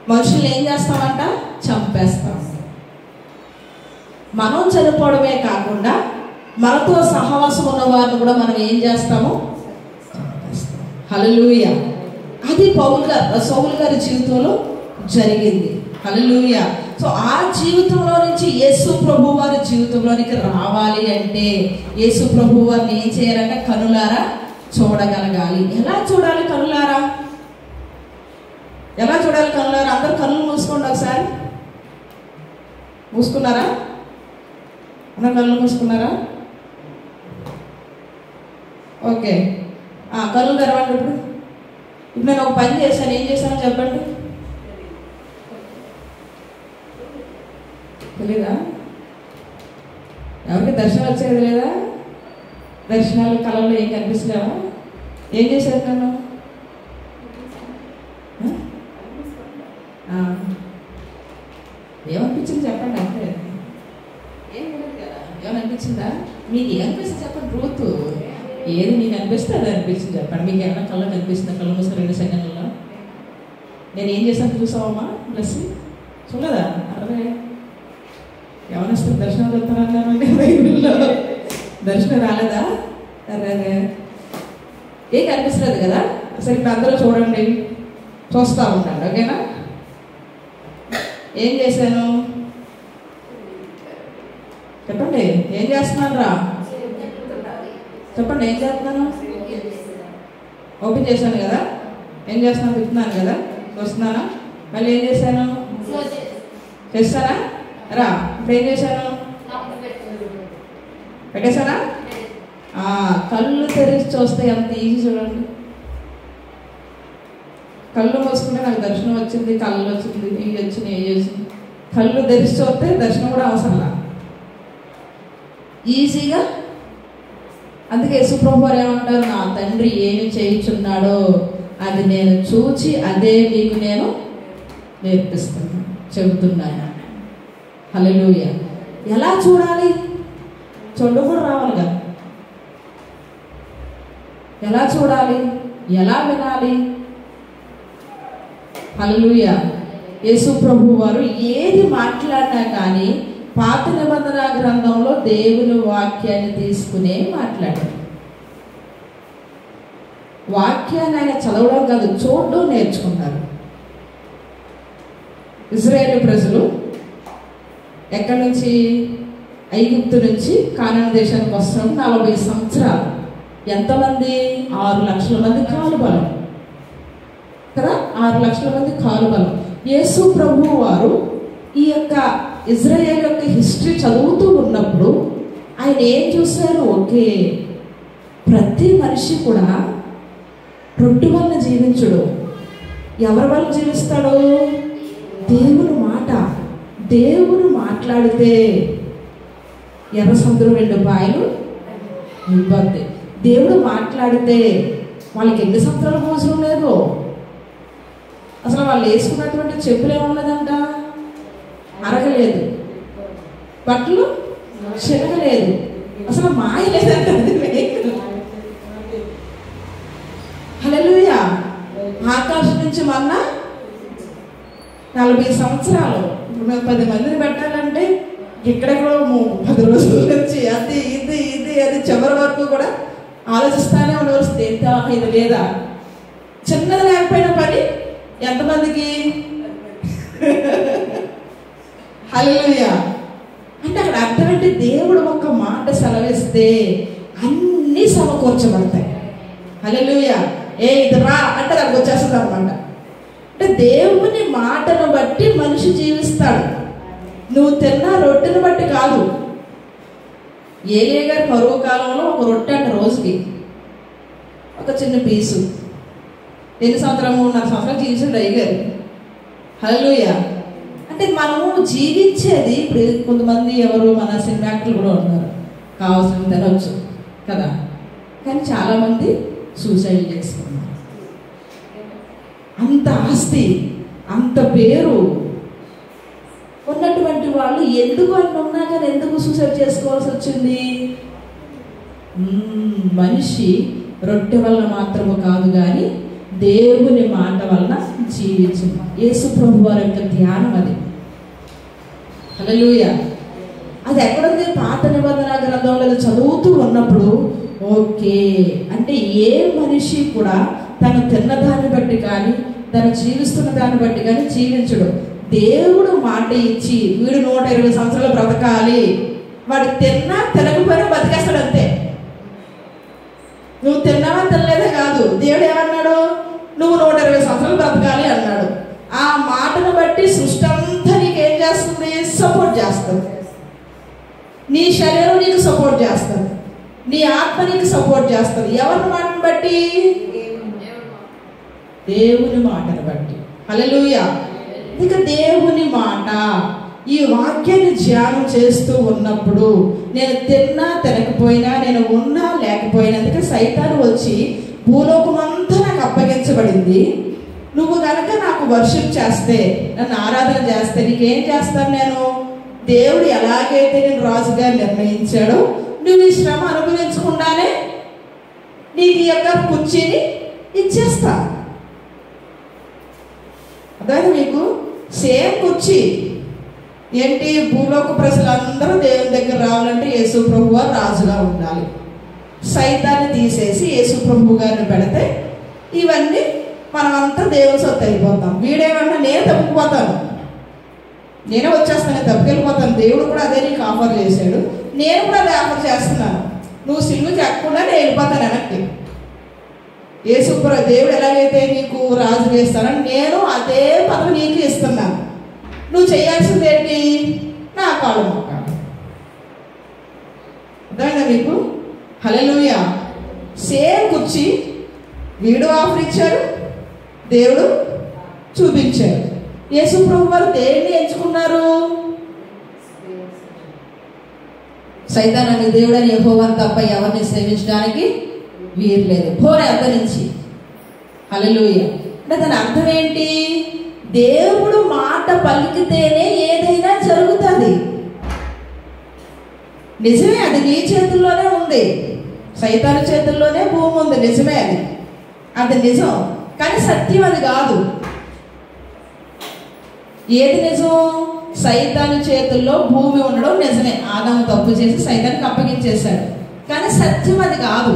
మనుషులు ఏం చేస్తామంట? చంపేస్తాం. మనం చనిపోవడమే కాకుండా మనతో సహవాసం ఉన్న వారిని కూడా మనం ఏం చేస్తాము? చంపేస్తాం. హల్లెలూయా. అది సౌలు గారి జీవితంలో జరిగింది. హల్లెలూయా. సో ఆ జీవితంలో నుంచి యేసు ప్రభు వారి జీవితంలోనికి రావాలి అంటే యేసు ప్రభు వారిని ఏం చేయాలంటే కనులారా చూడగలగాలి. ఎలా చూడాలి కనులారా? ఎలా చూడాలి కనులారా? అందరూ కళ్ళు మూసుకోండి ఒకసారి. మూసుకున్నారా? అందరూ కళ్ళు మూసుకున్నారా? ఓకే, కళ్ళు తెరవండి. ఇప్పుడు నేను ఒక పని చేశాను, ఏం చేశానో చెప్పండి. తెలీదా? ఎవరికి దర్శనం వచ్చేది లేదా? దర్శనాలు కళల్లో ఏం కనిపిస్తలేవా? ఏం చేశారు నన్ను? ఏమనిపించింది చెప్పండి. అంటే ఏం తెలియదు కదా, ఏమనిపించిందా? మీకు ఏమనిపిస్తుంది చెప్పండి. రూతు ఏది మీకు అనిపిస్తే అది అనిపించింది చెప్పండి. మీకు ఏమైనా కళ్ళు కనిపిస్తుంది? కళ్ళు మూసి 2 సెకండ్లలో నేను ఏం చేశాను చూసావమ్మా? ప్లస్ చూడలేదా? అరే ఏమైనా వస్తుంది? దర్శనం చెప్తానన్నానండి బైబిల్లో. దర్శనం రాలేదా? అరే ఏం కనిపిస్తుంది కదా. అసలు ఇప్పుడు అందరూ చూడండి, చూస్తూ ఉంటాను. ఓకేనా? ఏం చేశాను చెప్పండి. ఏం చేస్తున్నాను రా చెప్పండి. ఏం చేస్తున్నాను? ఓపెన్ చేశాను కదా. ఏం చేస్తున్నాను? తిప్పుతున్నాను కదా. వస్తున్నానా? మళ్ళీ ఏం చేశాను? చేస్తానా? రా ఇప్పుడు ఏం చేశాను? పెట్టేశానా? కళ్ళు తెరిచి చూస్తే ఎంత ఈజీ చూడండి. కళ్ళు మూసుకుంటే నాకు దర్శనం వచ్చింది, కళ్ళు వచ్చింది, ఇవి వచ్చినాయి, ఇవి వచ్చింది. కళ్ళు తెరిచి చూస్తే దర్శనం కూడా అవసరంలా, ఈజీగా. అందుకే యేసుప్రభు వారు ఏమంటారు? నా తండ్రి ఏమి చేయుచున్నాడో అది నేను చూచి అదే మీకు నేను నేర్పిస్తున్నాను, చెబుతున్నాను. హల్లెలూయా. ఎలా చూడాలి? చూడ కూడా రావాలిగా. ఎలా చూడాలి? ఎలా వినాలి? హల్లెలూయా. యేసు ప్రభు వారు ఏది మాట్లాడినా కానీ పాత నిబంధన గ్రంథంలో దేవుని వాక్యాన్ని తీసుకునే మాట్లాడారు. వాక్యాన్ని ఆయన చదవడం కాదు, చూడడం నేర్చుకున్నారు. ఇజ్రాయేలు ప్రజలు ఎక్కడి నుంచి? ఐగుప్తు నుంచి కానాను దేశానికి వస్తున్నాం. 40 సంవత్సరాలు. ఎంతమంది? 6 లక్షల మంది కాలుబలం కదా. 6 లక్షల మంది కాలుబలం. యేసు ప్రభు వారు ఈ యొక్క ఇజ్రాయేల్ యొక్క హిస్టరీ చదువుతూ ఉన్నప్పుడు ఆయన ఏం చూశారు? ఓకే, ప్రతి మనిషి కూడా రొట్టె వల్ల జీవించడు. ఎవరి వల్ల జీవిస్తాడు? దేవుని మాట. దేవుడు మాట్లాడితే ఎర్ర సముద్రం 2 పాయలు ఇబ్బంది. దేవుడు మాట్లాడితే వాళ్ళకి ఎన్ని సంవత్సరాల భోజనం లేదు. అసలు వాళ్ళు వేసుకున్నటువంటి చెప్పులు ఏమన్నదంట? అరగలేదు. బట్టలు చెరగలేదు. అసలు మాయ లేదంట. హల్లెలూయా. ఆకాశం నుంచి మొన్న 40 సంవత్సరాలు. ఇప్పుడు మేము 10 మందిని పెట్టాలంటే ఎక్కడెక్కడో 10 రోజుల నుంచి అది ఇది ఇది అది చివరి వరకు కూడా ఆలోచిస్తానే ఉండవలసింది. ఎంత ఇది లేదా? చిన్నది లేకపోయిన పని ఎంతమందికి? హల్లెలూయా. అంటే అక్కడ అర్థం ఏంటి? దేవుడు ఒక మాట సెలవిస్తే అన్నీ సమకూర్చబడతాయి. హల్లెలూయా. ఇది రా అంటే అక్కడికి వచ్చేస్తుంది అనమాట. అంటే దేవుని మాటను బట్టి మనిషి జీవిస్తాడు. నువ్వు తిన్న రొట్టెను బట్టి కాదు. ఏలియా గారు కరువు కాలంలో ఒక రొట్టె అంట రోజుకి, ఒక చిన్న పీసు. ఎన్ని సంవత్సరం? 3.5 సంవత్సరాలు జీవించాడు అయ్యగారు. హల్లెలూయా. అంటే మనము జీవించేది ఇప్పుడు కొంతమంది ఎవరు మన సినిమా యాక్టర్లు కూడా ఉన్నారు, కావాల్సిన తినవచ్చు కదా, కానీ చాలామంది సూసైడ్ చేసుకున్నారు. అంత ఆస్తి, అంత పేరు ఉన్నటువంటి వాళ్ళు ఎందుకు అన్నీ ఉన్నా కానీ ఎందుకు సూసైడ్ చేసుకోవాల్సి వచ్చింది? మనిషి రొట్టె వల్ల మాత్రము కాదు కానీ దేవుని మాట వలన జీవించింది. యేసు ప్రభు వారి యొక్క ధ్యానం అది. హల్లెలూయా. అది ఎక్కడుంది? పాత నిబంధన గ్రంథంలో చదువుతూ ఉన్నప్పుడు ఓకే అంటే ఏ మనిషి కూడా తను తిన్న దాన్ని బట్టి కానీ తను జీవిస్తున్న దాన్ని బట్టి కానీ జీవించడు. దేవుడు మాట ఇచ్చి వీడు 120 సంవత్సరాలు బ్రతకాలి, వాడు తిన్నా తినకపోయినా బతికేస్తాడు అంతే. నువ్వు తిన్నావా తినలేదే కాదు, దేవుడు ఏమన్నాడు? నువ్వు 120 సంవత్సరాలు బ్రతకాలి అన్నాడు. ఆ మాటను బట్టి సృష్టి అంతా నీకేం చేస్తుంది? సపోర్ట్ చేస్తుంది. నీ శరీరం నీకు సపోర్ట్ చేస్తుంది. నీ ఆత్మ నీకు సపోర్ట్ చేస్తుంది. ఎవరి మాటను బట్టి? దేవుని మాటను బట్టి. హల్లెలూయా. ఇక దేవుని మాట, ఈ వాక్యాన్ని ధ్యానం చేస్తూ ఉన్నప్పుడు నేను తిన్నా తినకపోయినా, నేను ఉన్నా లేకపోయినా, అందుకే సైతాను వచ్చి భూలోకం అంతా నాకు అప్పగించబడింది, నువ్వు కనుక నాకు వర్షిప్ చేస్తే, నన్ను ఆరాధన చేస్తే నీకేం చేస్తాను నేను? దేవుడు ఎలాగైతే నేను రాజుగా నిర్ణయించాడో నువ్వు ఈ శ్రమ అనుభవించకుండానే నీకు ఈ యొక్క కుర్చీని ఇచ్చేస్తా. అదే మీకు సేమ్ కుర్చీ ఏంటి? భూలోక ప్రజలందరూ దేవుని దగ్గర రావాలంటే యేసు ప్రభు వారు రాజుగా ఉండాలి. సైతాన్ని తీసేసి యేసు ప్రభు గారిని పెడితే ఇవన్నీ మనమంతా దేవుని సొత్తు అయిపోతాం. వీడేమన్నా నేను తప్పిపోతాను, నేనే వచ్చేస్తాను, తప్పుకెళ్ళిపోతాను. దేవుడు కూడా అదే నీకు ఆఫర్ చేశాడు, నేను కూడా అదే ఆఫర్ చేస్తున్నాను. నువ్వు సిలువ చెక్కకుండా నేను వెళ్ళిపోతాను వెనక్కి. దేవుడు ఎలాగైతే నీకు రాజు చేస్తానని నేను అదే పదవి నీకు ఇస్తున్నాను. నువ్వు చేయాల్సింది ఏంటి? నా కాళ్ళు మొక్కాలి. అర్థమైందా మీకు? హల్లెలూయా. సేమ్ కుర్చీ వీడు ఆఫర్ ఇచ్చాడు, దేవుడు చూపించాడు. యేసు ప్రభు వారు దేన్ని ఎంచుకున్నారు? సైతాను అనే దేవుడని యెహోవాను తప్ప ఎవరిని సేవించడానికి వీలు లేదు. పోరే అర్థం నుంచి. హల్లెలూయా. అంటే దాని అర్థం ఏంటి? దేవుడు మాట పలికితేనే ఏదైనా జరుగుతుంది. నిజమే, అది నీ చేతుల్లోనే ఉంది, సైతాను చేతుల్లోనే భూమి ఉంది. నిజమే, అది నిజం. కానీ సత్యం అది కాదు. ఏది నిజం? సైతాను చేతుల్లో భూమి ఉండడం నిజమే. ఆదాము తప్పు చేసి సైతానికి అప్పగించేశాడు. కానీ సత్యం అది కాదు.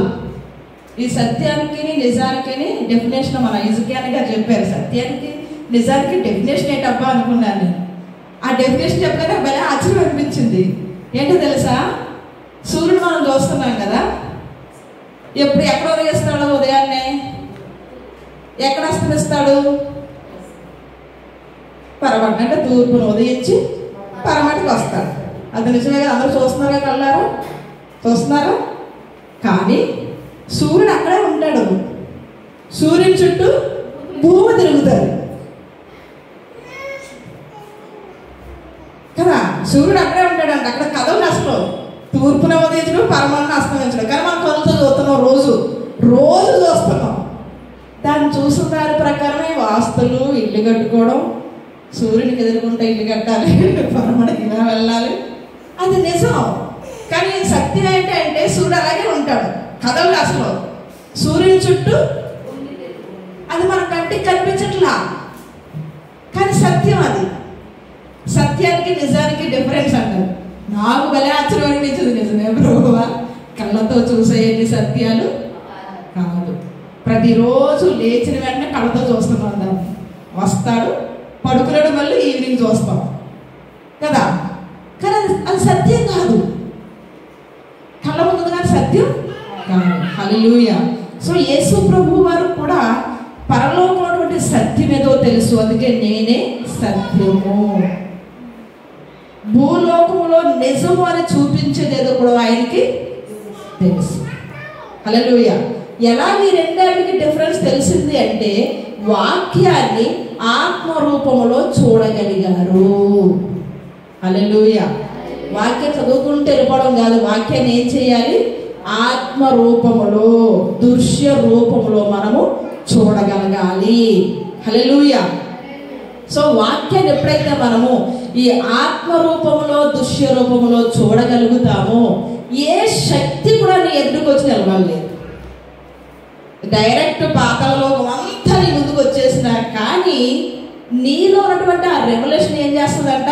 ఈ సత్యానికి నిజానికి డెఫినేషన్ మన ఇజకియా గారు చెప్పారు. సత్యానికి నిజానికి డెఫినేషన్ ఏంటబ్బా అనుకున్నాను నేను. ఆ డెఫినేషన్ చెప్పగానే భలే ఆశ్చర్యం అనిపించింది. ఏంటో తెలుసా? సూర్యుడు మనం చూస్తున్నాం కదా, ఎక్కడ ఉదయిస్తాడు? ఉదయాన్నే ఎక్కడ అస్తమిస్తాడు? పరమటి, అంటే తూర్పును ఉదయించి పరమటికి వస్తాడు. అది నిజమే కదా, అందరూ చూస్తున్నారా? కళ్ళారా చూస్తున్నారా? కానీ సూర్యుడు అక్కడే ఉంటాడు, సూర్యుని చుట్టూ భూమి తిరుగుతాడు కదా. సూర్యుడు అక్కడే ఉంటాడంట, అక్కడ కథలు అసలు తూర్పున ఉదయించడం, పరమాన్ని అస్తమించడం. కానీ మనం కళ్ళతో చూస్తున్నాం, రోజు చూస్తున్నాం. దాన్ని చూసిన దాని ప్రకారమే వాస్తులు, ఇల్లు కట్టుకోవడం, సూర్యునికి ఎదుర్కొంటే ఇల్లు కట్టాలి, పరమటికి ఇలా వెళ్ళాలి, అది నిజం. కానీ సత్యం ఏంటంటే సూర్యుడు అలాగే ఉంటాడు, కథలు అసలు సూర్యుని చుట్టూ. అది మన కంటికి కనిపించట్లా, కానీ సత్యం అది. సత్యానికి నిజానికి డిఫరెన్స్ అంటారు. నాకు భలే ఆశ్చర్యం అనిపించింది. నిజమే ప్రభువా, కళ్ళతో చూసేయండి సత్యాలు కాదు. ప్రతిరోజు లేచిన వెంటనే కళ్ళతో చూస్తున్నాం దాన్ని. వస్తాడు, పడుకున్నాడు, మళ్ళీ ఈవినింగ్ చూస్తాం కదా. కానీ అది సత్యం కాదు, కళ్ళ ముందు కానీ సత్యం కాదు. హల్లెలూయా. సో యేసు ప్రభు వారు కూడా పరలోకమైనటువంటి సత్యం ఏదో తెలుసు, అందుకే నేనే సత్యము. భూలోకములో నిజము అని చూపించేది ఏదో కూడా ఆయనకి తెలుసు. హల్లెలూయా. ఎలా ఈ రెండాటికి డిఫరెన్స్ తెలిసింది అంటే వాక్యాన్ని ఆత్మరూపములో చూడగలిగారు. హల్లెలూయా. వాక్యం చదువుకుంటే వెళ్ళిపోవడం కాదు, వాక్యాన్ని ఏం చేయాలి? ఆత్మరూపములో, దృశ్య రూపములో మనము చూడగలగాలి. హల్లెలూయా. సో వాక్యాన్ని ఎప్పుడైతే మనము ఈ ఆత్మరూపములో, దృశ్య రూపములో చూడగలుగుతామో ఏ శక్తి కూడా నీ ఎదురుకు వచ్చి నిలబడలేదు. డైరెక్ట్ పాతాళలోకం అంతా నీ ముందుకు వచ్చేసినా కానీ నీలో ఉన్నటువంటి ఆ రెవల్యూషన్ ఏం చేస్తుందంట?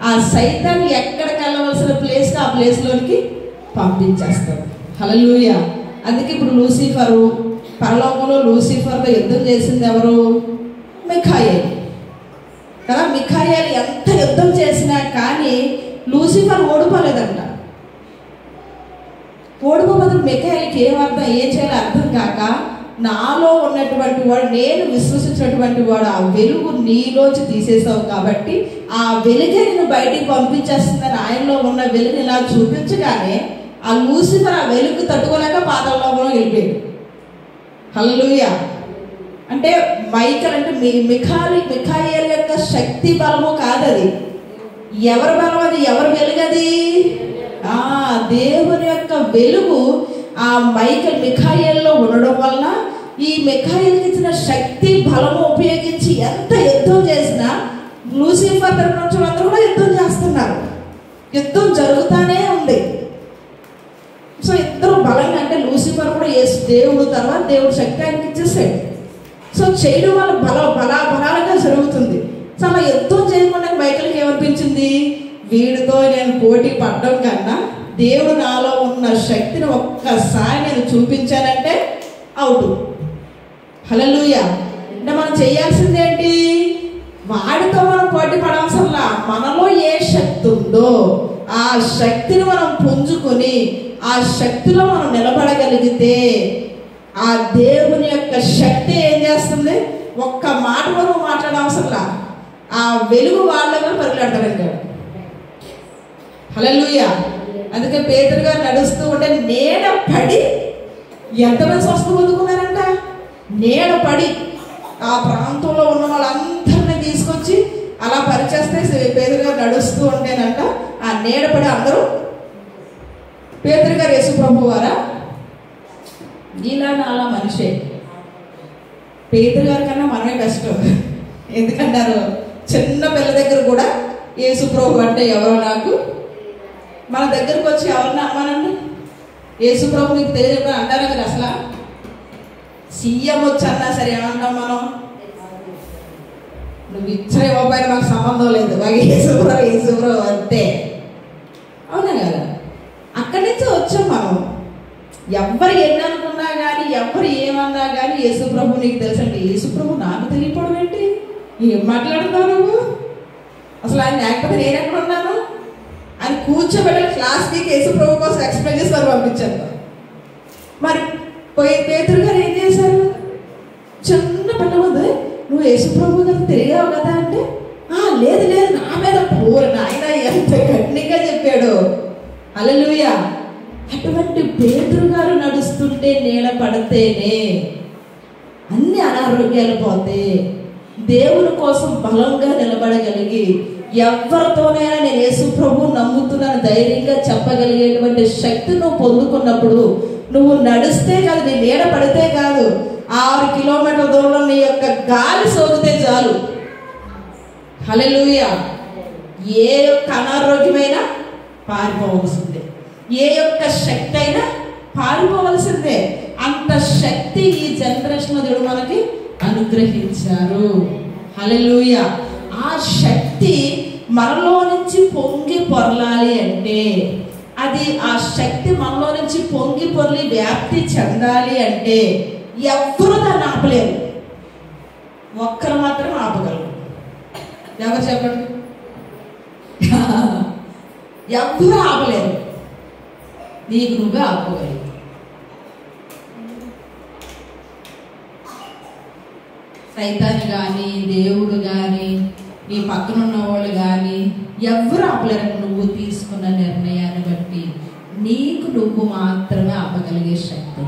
ఆ సైతాన్ని ఎక్కడికి వెళ్ళవలసిన ప్లేస్కి ఆ ప్లేస్లోనికి పంపించేస్తుంది. హల్లెలూయా. అందుకే ఇప్పుడు లూసిఫరు, పరలోకంలో లూసిఫర్తో యుద్ధం చేసింది ఎవరు? మిఖాయేలు కదా. మిఖాయేలు ఎంత యుద్ధం చేసినా కానీ లూసిఫర్ ఓడిపోలేదంట. ఓడిపోబోతున్న మిఖాయేలుకి ఏం చేయాలో అర్థం కాక, నాలో ఉన్నటువంటి వాడు, నేను విశ్వసించినటువంటి వాడు, ఆ వెలుగు నీలోంచి తీసేసావు కాబట్టి ఆ వెలుగే నేను బయటికి పంపించేస్తుందని ఆయనలో ఉన్న వెలుగుని ఇలా చూపించగానే ఆ లూసిఫర్ ఆ వెలుగు తట్టుకోలేక పాతాళంలో వెళ్ళిపోయాడు. హల్లెలూయా. అంటే మైకల్ అంటే మిఖాయేలు యొక్క శక్తి బలము కాదది. ఎవరి బలం అది? ఎవరి వెలుగు అది? దేవుని యొక్క వెలుగు ఆ మిఖాయేల్లో ఉండడం వలన ఈ మిఖాయేలుకి ఇచ్చిన శక్తి బలము ఉపయోగించి ఎంత యుద్ధం చేసినా లూసిఫర్ తరపు నుంచి అందరూ కూడా యుద్ధం చేస్తున్నారు. యుద్ధం జరుగుతానే ఉంది. సో ఇద్దరు బలంగా, అంటే లూసిఫర్ కూడా దేవుడు తర్వాత దేవుడు శక్తి ఆయనకి ఇచ్చేసాడు. సో చేయడం వల్ల బలాలుగా జరుగుతుంది. చాలా యుద్ధం చేయకుండా మైకల్కి ఏమనిపించింది? వీడితో నేను పోటీ పడడం కన్నా దేవుడు నాలో ఉన్న శక్తిని ఒక్కసారి నేను చూపించానంటే అవుట్. హల్లెలూయా. అంటే మనం చేయాల్సింది ఏంటి? వాడితో మనం పోటీ పడవసరంలా. మనలో ఏ శక్తి ఉందో ఆ శక్తిని మనం పుంజుకొని ఆ శక్తిలో మనం నిలబడగలిగితే ఆ దేవుని యొక్క శక్తి ఏం చేస్తుంది? ఒక్క మాట మనం మాట్లాడవసరంలా. ఆ వెలుగు వాళ్ళగా పరిగెడతాడు. హల్లెలూయా. అందుకే పేతురు గారు నడుస్తూ ఉంటే నీడ పడి ఎంతమంది స్వస్థ పొందుకున్నారంట? నీడ పడి ఆ ప్రాంతంలో ఉన్న వాళ్ళందరినీ తీసుకొచ్చి అలా పరిచేస్తే పేతురు గారు నడుస్తూ ఉంటేనంట ఆ నీడ పడి అందరూ పేతురు గారు యేసు ప్రభు వారా ఇలా అలా మనిషే. పేతురు గారి కన్నా మనమే బెస్ట్. ఎందుకంటారు? చిన్న పిల్ల దగ్గర కూడా యేసు ప్రభు అంటే ఎవరో నాకు, మన దగ్గరకు వచ్చి ఎవరిని అమ్మానండి? యేసు ప్రభు మీకు తెలియదు అంటారా మీరు? అసలు సీఎం వచ్చి అన్నా సరే ఏమంటాం మనం? నువ్వు ఇచ్చా ఇవ్వకపోయినా మాకు సంబంధం లేదు, మాకు యేసు ప్రభు అంతే. అవునా కదా? అక్కడి నుంచి వచ్చాం మనం. ఎవరు ఎన్ని అనుకున్నా కానీ, ఎవరు ఏమన్నా కానీ యేసు ప్రభు నీకు తెలుసండి. యేసు ప్రభు నాకు తెలియపోవడం ఏంటి? ఏం మాట్లాడుతున్నావు నువ్వు? అసలు ఆయన లేకపోతే నేను ఎక్కడ ఉన్నాను అని కూర్చోబెట్టి క్లాస్కి యేసు ప్రభు కోసం ఎక్స్ప్లెయిన్ చేసి వారు పంపించారు. మరి పేతురు గారు ఏం చేశారు? చిన్న పిల్ల ముందు నువ్వు యేసు ప్రభు గారు తెలియవు కదా అంటే లేదు లేదు నా మీద ఆయన ఎంత గట్టిగా చెప్పాడు. హల్లెలూయా. అటువంటి పేతురు గారు నడుస్తుంటే నీడ పడితేనే అన్ని అనారోగ్యాలు పోతే దేవుని కోసం బలంగా నిలబడగలిగి ఎవరితోనైనా నేను యేసు ప్రభు నమ్ముతున్నాను ధైర్యంగా చెప్పగలిగేటువంటి శక్తి నువ్వు పొందుకున్నప్పుడు నువ్వు నడిస్తే కాదు, నీ నీడ పడితే కాదు, 6 కిలోమీటర్ల దూరంలో నీ యొక్క గాలి సోకితే చాలు. హల్లెలూయా. ఏ యొక్క అనారోగ్యమైనా పారిపోవలసిందే, ఏ యొక్క శక్తి అయినా పారిపోవలసిందే. అంత శక్తి ఈ జనరేషన్ దేవుడు మనకి అనుగ్రహించారు. హల్లెలూయా. ఆ శక్తి మనలో నుంచి పొంగి పొరలాలి అంటే, అది ఆ శక్తి మనలో నుంచి పొంగి పొరలి వ్యాప్తి చెందాలి అంటే ఎవ్వరూ దాన్ని ఆపలేరు. ఒక్కరు మాత్రం ఆపగలరు. ఎవరు చెప్పండి? ఎవ్వరూ ఆపలేరు. నీకు నువ్వే ఆపుకోగలవు. సైతాన్ని కానీ, దేవుడు కానీ, నీ పక్కనున్న వాళ్ళు కానీ ఎవరు ఆపలేరు. నువ్వు తీసుకున్న నిర్ణయాన్ని బట్టి నీకు నువ్వు మాత్రమే ఆపగలిగే శక్తి.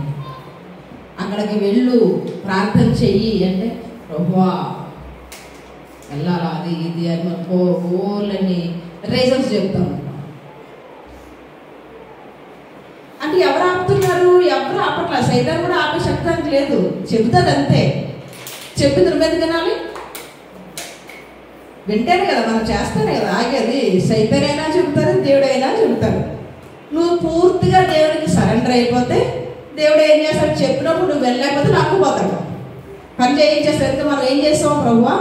అక్కడికి వెళ్ళు, ప్రార్థన చెయ్యి అంటే ప్రభువా వెళ్ళాలా అది ఇది అని మనం ఓళ్ళని రీజన్స్ చెప్తాము. అంటే ఎవరు ఆపుతున్నారు? ఎవరు ఆపట్లా. సైతాన్ని కూడా ఆపే శక్తి అని లేదు, చెబుతాడు అంతే. చెప్పి మీద వినాలి, వింటేనే కదా మనం చేస్తానే కదా ఆగేది. సైతానైనా చెబుతారు, దేవుడైనా చెబుతాడు. నువ్వు పూర్తిగా దేవుడికి సరెండర్ అయిపోతే దేవుడు ఏం చేస్తాడు? చెప్పినప్పుడు నువ్వు వెళ్ళలేకపోతే నక్కుపోతాడు, పని చేయించేసరికి మనం ఏం చేస్తావు? ప్రభువా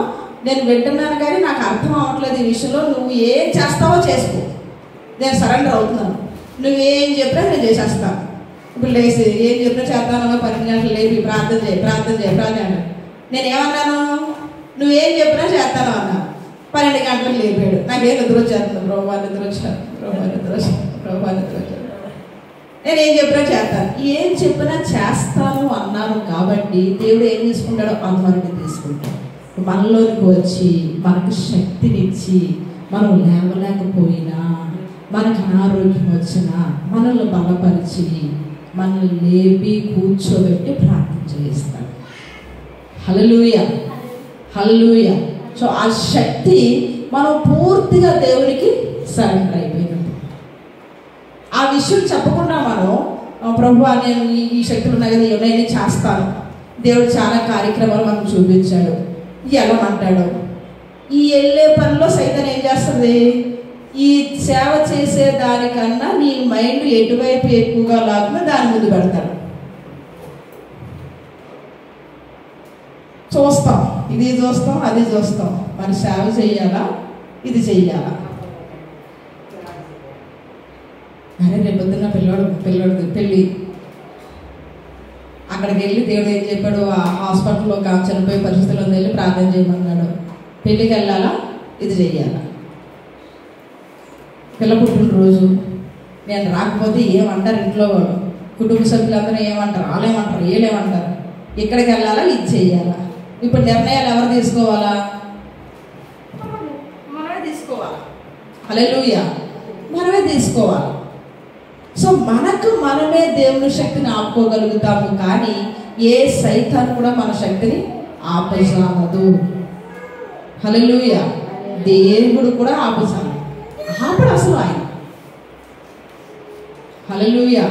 నేను వింటున్నాను కానీ నాకు అర్థం అవ్వట్లేదు ఈ విషయంలో, నువ్వు ఏం చేస్తావో చేసుకో, నేను సరెండర్ అవుతున్నాను, నువ్వేం చెప్పినా నేను చేసేస్తాను. ఇప్పుడు లేచి ఏం చెప్పినా చేస్తాను, 12 గంటలు లేపి ప్రార్థన చేయి ప్రార్థన చేయి ప్రార్థన. నేనేమన్నాను? నువ్వేం చెప్పినా చేస్తాను అన్నా. 12 గంటలకు లేపాడు. నాకేం నిద్ర వచ్చేస్తుంది, ప్రభువా నిద్ర వచ్చాను, ప్రభువా నిద్ర వచ్చాను, ప్రభువా నిద్ర వచ్చాను. నేనేం చెప్పినా చేస్తాను, ఏం చెప్పినా చేస్తాను అన్నాను కాబట్టి దేవుడు ఏం తీసుకుంటాడో అథారిటీ తీసుకుంటాడు. మనలోనికి వచ్చి మనకు శక్తినిచ్చి మనం లేవలేకపోయినా మనకు అనారోగ్యం వచ్చినా మనల్ని బలపరిచి మనల్ని లేపి కూర్చోబెట్టి ప్రార్థన చేయిస్తాడు. హల్లెలూయా, హల్లెలూయా. సో ఆ శక్తి మనం పూర్తిగా దేవునికి సరెండర్ అయిపోయినట్టు. ఆ విషయం చెప్పకుండా మనం ప్రభువా నేను ఈ శక్తులు ఉన్నాయి కదా, ఇవన్నీ చేస్తాను, దేవుడు చాలా కార్యక్రమాలు మనకు చూపించాడు, వెళ్ళమంటాడు. ఈ వెళ్ళే పనిలో సైతం ఏం చేస్తుంది, ఈ సేవ చేసే దానికన్నా నీ మైండ్ ఎటువైపు ఎక్కువగా లాగున్నా దాని ముందు పెడతాడు. చూస్తాం, ఇది చూస్తాం, అది చూస్తాం, మరి సేవ చెయ్యాలా, ఇది చెయ్యాలా. అరే రేపొద్దున్న పిల్లడు పెళ్ళి, అక్కడికి వెళ్ళి దేవుడు ఏం చెప్పాడు, ఆ హాస్పిటల్లో చనిపోయే పరిస్థితుల్లో వెళ్ళి ప్రార్థన చేయమన్నాడు. పెళ్ళికి వెళ్ళాలా, ఇది చెయ్యాలా. పిల్ల పుట్టినరోజు నేను రాకపోతే ఏమంటారు ఇంట్లో వాళ్ళు, కుటుంబ సభ్యులందరూ ఏమంటారు, వాళ్ళేమంటారు, వీళ్ళేమంటారు, ఇక్కడికి వెళ్ళాలా, ఇది చెయ్యాలా. ఇప్పుడు నిర్ణయాలు ఎవరు తీసుకోవాలా, మనమే తీసుకోవాలి. హల్లెలూయా, మనమే తీసుకోవాలి. సో మనకు మనమే దేవుని శక్తిని ఆపుకోగలుగుతాము, కానీ ఏ సైతాన్ కూడా మన శక్తిని ఆపజాలదు. హల్లెలూయా, దేవుడు కూడా ఆపజాలదు, ఆపడు అసలు ఆయన. హల్లెలూయా.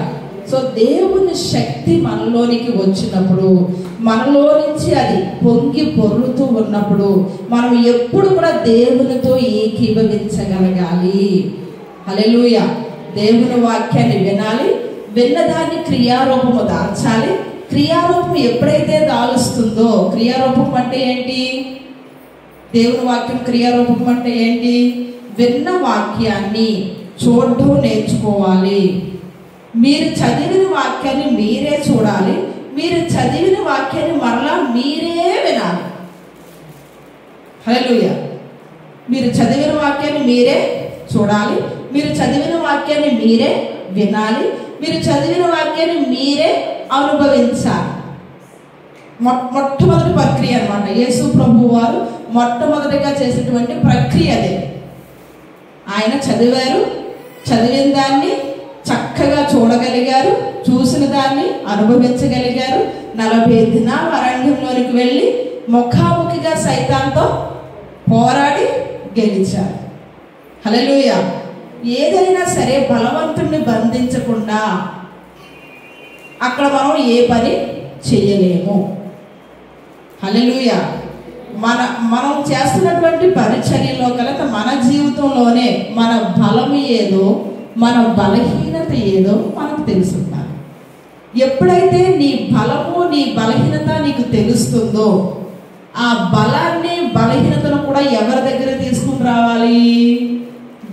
సో దేవుని శక్తి మనలోనికి వచ్చినప్పుడు, మనలో నుంచి అది పొంగి పొర్లుతూ ఉన్నప్పుడు మనం ఎప్పుడు కూడా దేవునితో ఏకీభవించగలగాలి. హల్లెలూయా. దేవుని వాక్యాన్ని వినాలి, విన్నదాన్ని క్రియారూపము దాల్చాలి. క్రియారూపం ఎప్పుడైతే దాలుస్తుందో, క్రియారూపం అంటే ఏంటి, దేవుని వాక్యం క్రియారూపం అంటే ఏంటి, విన్న వాక్యాన్ని చూడటం నేర్చుకోవాలి. మీరు చదివిన వాక్యాన్ని మీరే చూడాలి, మీరు చదివిన వాక్యాన్ని మరలా మీరే వినాలి. హల్లెలూయా. మీరు చదివిన వాక్యాన్ని మీరే చూడాలి, మీరు చదివిన వాక్యాన్ని మీరే వినాలి, మీరు చదివిన వాక్యాన్ని మీరే అనుభవించాలి. మొట్టమొదటి ప్రక్రియ అన్నమాట. యేసు ప్రభు వారు మొట్టమొదటిగా చేసినటువంటి ప్రక్రియ అదే. ఆయన చదివారు, చదివిన దాన్ని చక్కగా చూడగలిగారు, చూసిన దాన్ని అనుభవించగలిగారు. 40 దినాలు అరణ్యంలోనికి వెళ్ళి ముఖాముఖిగా సైతాన్తో పోరాడి గెలిచారు. హల్లెలూయా. ఏదైనా సరే బలవంతుణ్ణి బంధించకుండా అక్కడ మనం ఏ పని చేయలేము. హల్లెలూయా. మనం చేస్తున్నటువంటి పరిచర్యలో కనుక మన జీవితంలోనే మన బలం ఏదో, మన బలహీనత ఏదో మనకు తెలుసుండాలి. ఎప్పుడైతే నీ బలము నీ బలహీనత నీకు తెలుస్తుందో, ఆ బలాన్ని బలహీనతను కూడా ఎవరి దగ్గర తీసుకుని రావాలి,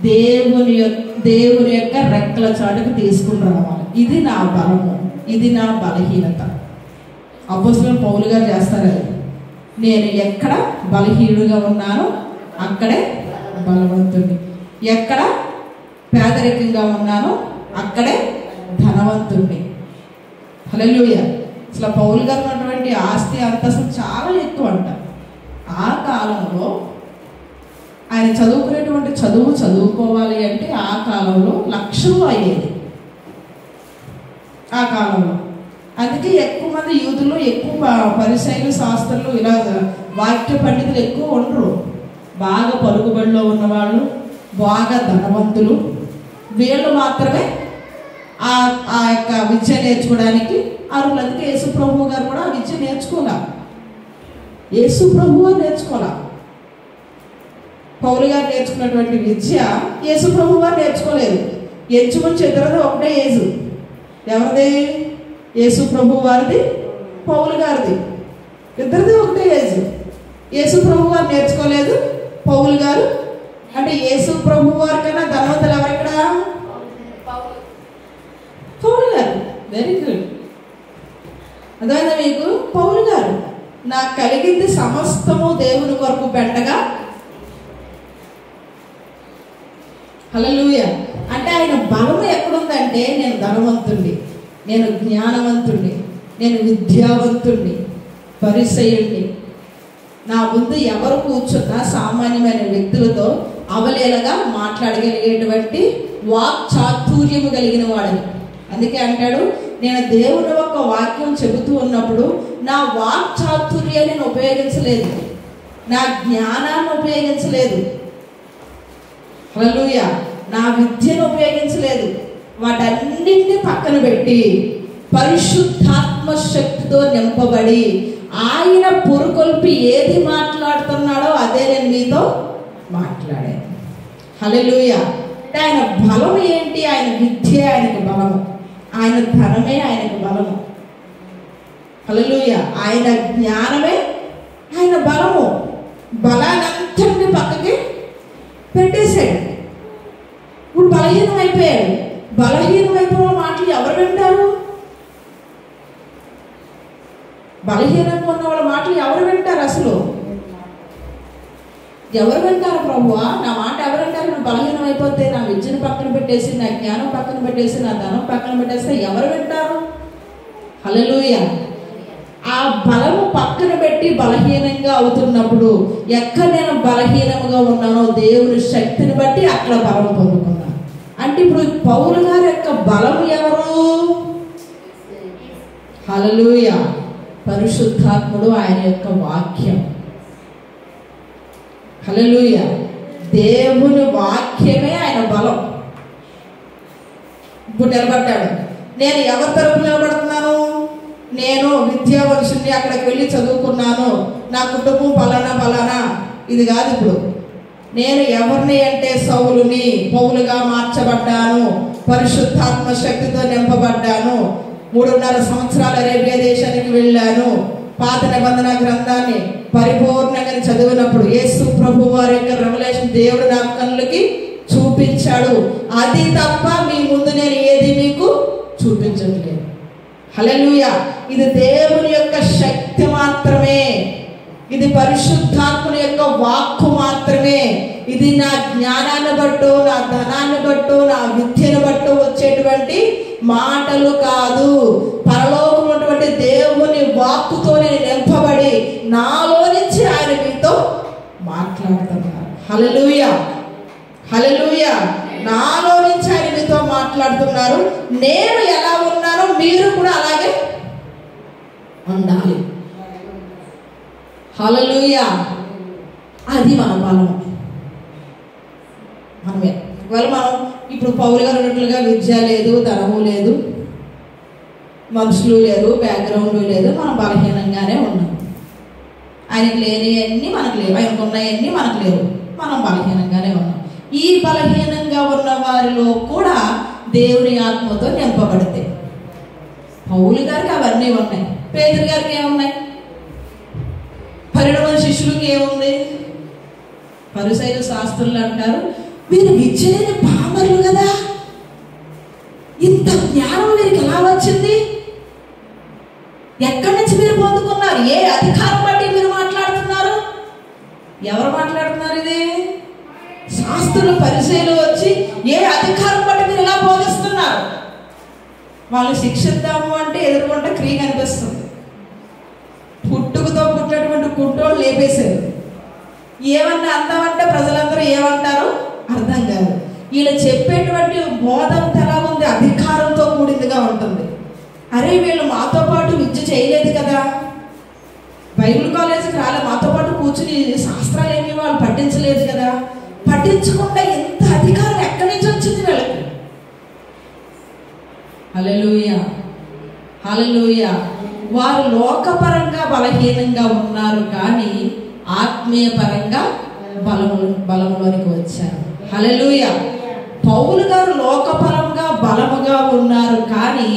దేవుని యొక్క రెక్కల చాటుకు తీసుకుని రావాలి. ఇది నా బలము, ఇది నా బలహీనత. అపోస్తలుడు పౌలు గారు చేస్తారు, నేను ఎక్కడ బలహీనుడిగా ఉన్నానో అక్కడే బలవంతుడిని, ఎక్కడ పేదరికంగా ఉన్నానో అక్కడే ధనవంతుడిని. హల్లెలూయా. అసలు పౌలు గారు ఉన్నటువంటి ఆస్తి అంతస్తు చాలా ఎక్కువ అంట. ఆ కాలంలో ఆయన చదువుకునేటువంటి చదువుకోవాలి అంటే ఆ కాలంలో లక్షలు అయ్యేది ఆ కాలంలో. అందుకే ఎక్కువ మంది యూదులు, ఎక్కువ పరిసయ్యులు, శాస్త్రులు, ఇలా వాక్య పండితులు ఎక్కువ ఉండరు. బాగా పలుకుబడిలో ఉన్నవాళ్ళు, బాగా ధనవంతులు, వీళ్ళు మాత్రమే ఆ యొక్క విద్య నేర్చుకోవడానికి అర్హులు. అందుకే యేసు ప్రభువు గారు కూడా ఆ విద్య నేర్చుకోలే, యేసు ప్రభువు నేర్చుకోలే. పౌలు గారు నేర్చుకున్నటువంటి విద్య యేసు ప్రభువు గారు నేర్చుకోలేదు. ఎంచుకుని చెద్దరది ఒకటే ఏజు. ఎవరిది? యేసు ప్రభు వారిది, పౌలు గారిది. ఇద్దరిది ఒకటే ఏజ్. యేసు ప్రభు వారు నేర్చుకోలేదు, పౌలు గారు. అంటే యేసు ప్రభు వారి కన్నా ధనవంతులు ఎవరెక్కడ? పౌలు గారు. Very good. అర్థమైందా మీకు? పౌలు గారు, నాకు కలిగింది సమస్తము దేవుని కొరకు పెట్టగా. హల్లెలూయా. అంటే ఆయన బలం ఎక్కడుందంటే, నేను ధనవంతుణ్ణి, నేను జ్ఞానవంతుణ్ణి, నేను విద్యావంతుణ్ణి, పరిసయ్యుణ్ణి, నా ముందు ఎవరు కూర్చున్నా సామాన్యమైన వ్యక్తులతో అవలేలగా మాట్లాడగలిగేటువంటి వాక్ చాతుర్యము కలిగిన వాడని. అందుకే అంటాడు, నేను దేవుని యొక్క వాక్యం చెబుతూ ఉన్నప్పుడు నా వాక్ చాతుర్యాన్ని నేను ఉపయోగించలేదు, నా జ్ఞానాన్ని ఉపయోగించలేదు, హల్లెలూయా, నా విద్యను ఉపయోగించలేదు. వాటన్నిటిని పక్కన పెట్టి పరిశుద్ధాత్మ శక్తితో నింపబడి ఆయన పురుకొల్పి ఏది మాట్లాడుతున్నాడో అదే నేను మీతో మాట్లాడాను. హల్లెలూయా. అంటే ఆయన బలం ఏంటి? ఆయన విద్య ఆయనకు బలము, ఆయన ధనమే ఆయనకు బలము. హల్లెలూయా. ఆయన జ్ఞానమే ఆయన బలము. బలానంతటిని పక్కకి పెట్టేశాడు. ఇప్పుడు బలహీనం అయిపోయాడు. బలహీనం అయిపోయిన మాటలు ఎవరు వింటారు? బలహీనంగా ఉన్న వాళ్ళ మాటలు ఎవరు వింటారు? అసలు ఎవరు వింటారు? ప్రభువా, నా మాట ఎవరు వింటారు? నేను బలహీనం అయిపోతే, నా విద్యను పక్కన పెట్టేసి, నా జ్ఞానం పక్కన పెట్టేసి, నా ధనం పక్కన పెట్టేస్తే ఎవరు వింటారు? హల్లెలూయా. ఆ బలము పక్కన పెట్టి బలహీనంగా అవుతున్నప్పుడు, ఎక్కడ నేను బలహీనంగా ఉన్నానో దేవుని శక్తిని బట్టి అట్లా బలం పొందుకున్నాను. అంటే ఇప్పుడు పౌలు గారి యొక్క బలము ఎవరు? హల్లెలూయా. పరిశుద్ధాత్ముడు, ఆయన యొక్క వాక్యం. హల్లెలూయా. దేవుని వాక్యమే ఆయన బలం. ఇప్పుడు నిలబడ్డాడు. నేను ఎవరి తరపు నిలబడుతున్నాను? నేను విద్యావంతుని, అక్కడికి వెళ్ళి చదువుకున్నాను, నా కుటుంబం ఫలానా ఫలానా, ఇది కాదు. ఇప్పుడు నేను ఎవరిని అంటే సౌలుని, పౌలుగా మార్చబడ్డాను, పరిశుద్ధాత్మ శక్తితో నింపబడ్డాను, 3.5 సంవత్సరాలు అరేబియా దేశానికి వెళ్ళాను, పాత నిబంధన గ్రంథాన్ని పరిపూర్ణంగా చదివినప్పుడు యేసు ప్రభు వారి యొక్క రెవల్యూషన్ దేవుడు నా కళ్ళకి చూపించాడు. అది తప్ప మీ ముందు నేను ఏది మీకు చూపించట్లేదు. హల్లెలూయా. ఇది దేవుని యొక్క శక్తి మాత్రమే, ఇది పరిశుద్ధాత్ముని యొక్క వాక్కు మాత్రమే. ఇది నా జ్ఞానాన్ని బట్టు, నా ధనాన్ని బట్టు, నా విద్యను బట్టు వచ్చేటువంటి మాటలు కాదు. పరలోకం ఉన్నటువంటి దేవుని వాక్కుతో నేను నింపబడి నాలో నుంచి ఆయన మీతో మాట్లాడుతున్నారు. హల్లెలూయా. హల్లెలూయా. నాలో నుంచి ఆయన మీతో మాట్లాడుతున్నారు. నేను ఎలా ఉన్నానో మీరు కూడా అలాగే ఉండాలి. హల్లెలూయా. అది మన బలం. మనమే ఒకవేళ మనం ఇప్పుడు పౌలు గారు ఉన్నట్లుగా విద్య లేదు, ధనము లేదు, మనుషులు లేరు, బ్యాక్గ్రౌండ్ లేదు, మనం బలహీనంగానే ఉన్నాం. ఆయనకు లేనివన్నీ మనకు లేవు, ఆయనకు ఉన్నాయన్నీ మనకు లేవు, మనం బలహీనంగానే ఉన్నాం. ఈ బలహీనంగా ఉన్న వారిలో కూడా దేవుని ఆత్మతో నింపబడితే, పౌలు గారికి అవన్నీ ఉన్నాయి, పేతురు గారికి ఏమున్నాయి, 12 మంది శిష్యులకి ఏముంది? పరిసయ్యులు శాస్త్రులు అంటారు, వీరు విద్య లేని పామరులు కదా, ఇంత జ్ఞానం వీరికి ఎలా వచ్చింది? ఎక్కడి నుంచి మీరు పొందుకున్నారు? ఏ అధికారం బట్టి మీరు మాట్లాడుతున్నారు? ఎవరు మాట్లాడుతున్నారు? ఇది శాస్త్రులు పరిసయ్యులు వచ్చి ఏ అధికారం బట్టి మీరు ఇలా బోధిస్తున్నారు? వాళ్ళు శిక్షిద్దాము అంటే ఎదుర్కొంటే క్రియ కనిపిస్తుంది. పుట్టుకతో పుట్టినటువంటి కుంటోళ్ళు లేపేశారు. ఏమన్నా అందామంటే ప్రజలందరూ ఏమంటారు అర్థం కాదు. వీళ్ళు చెప్పేటువంటి బోధంత ఎలా ఉంది? అధికారంతో కూడిందిగా ఉంటుంది. అరే వీళ్ళు మాతో పాటు విద్య చేయలేదు కదా, బైబిల్ కాలేజీకి రాలే, మాతో పాటు కూర్చుని శాస్త్రాలు ఏమి వాళ్ళు పట్టించలేదు కదా, పట్టించకుండా ఎంత అధికారం ఎక్కడి నుంచి వచ్చింది వీళ్ళకి? హల్లెలూయా. హల్లెలూయా. వారు లోకపరంగా బలహీనంగా ఉన్నారు, కానీ ఆత్మీయ పరంగా బలములోనికి వచ్చారు. హల్లెలూయా. పౌలు గారు లోకపరంగా బలముగా ఉన్నారు, కానీ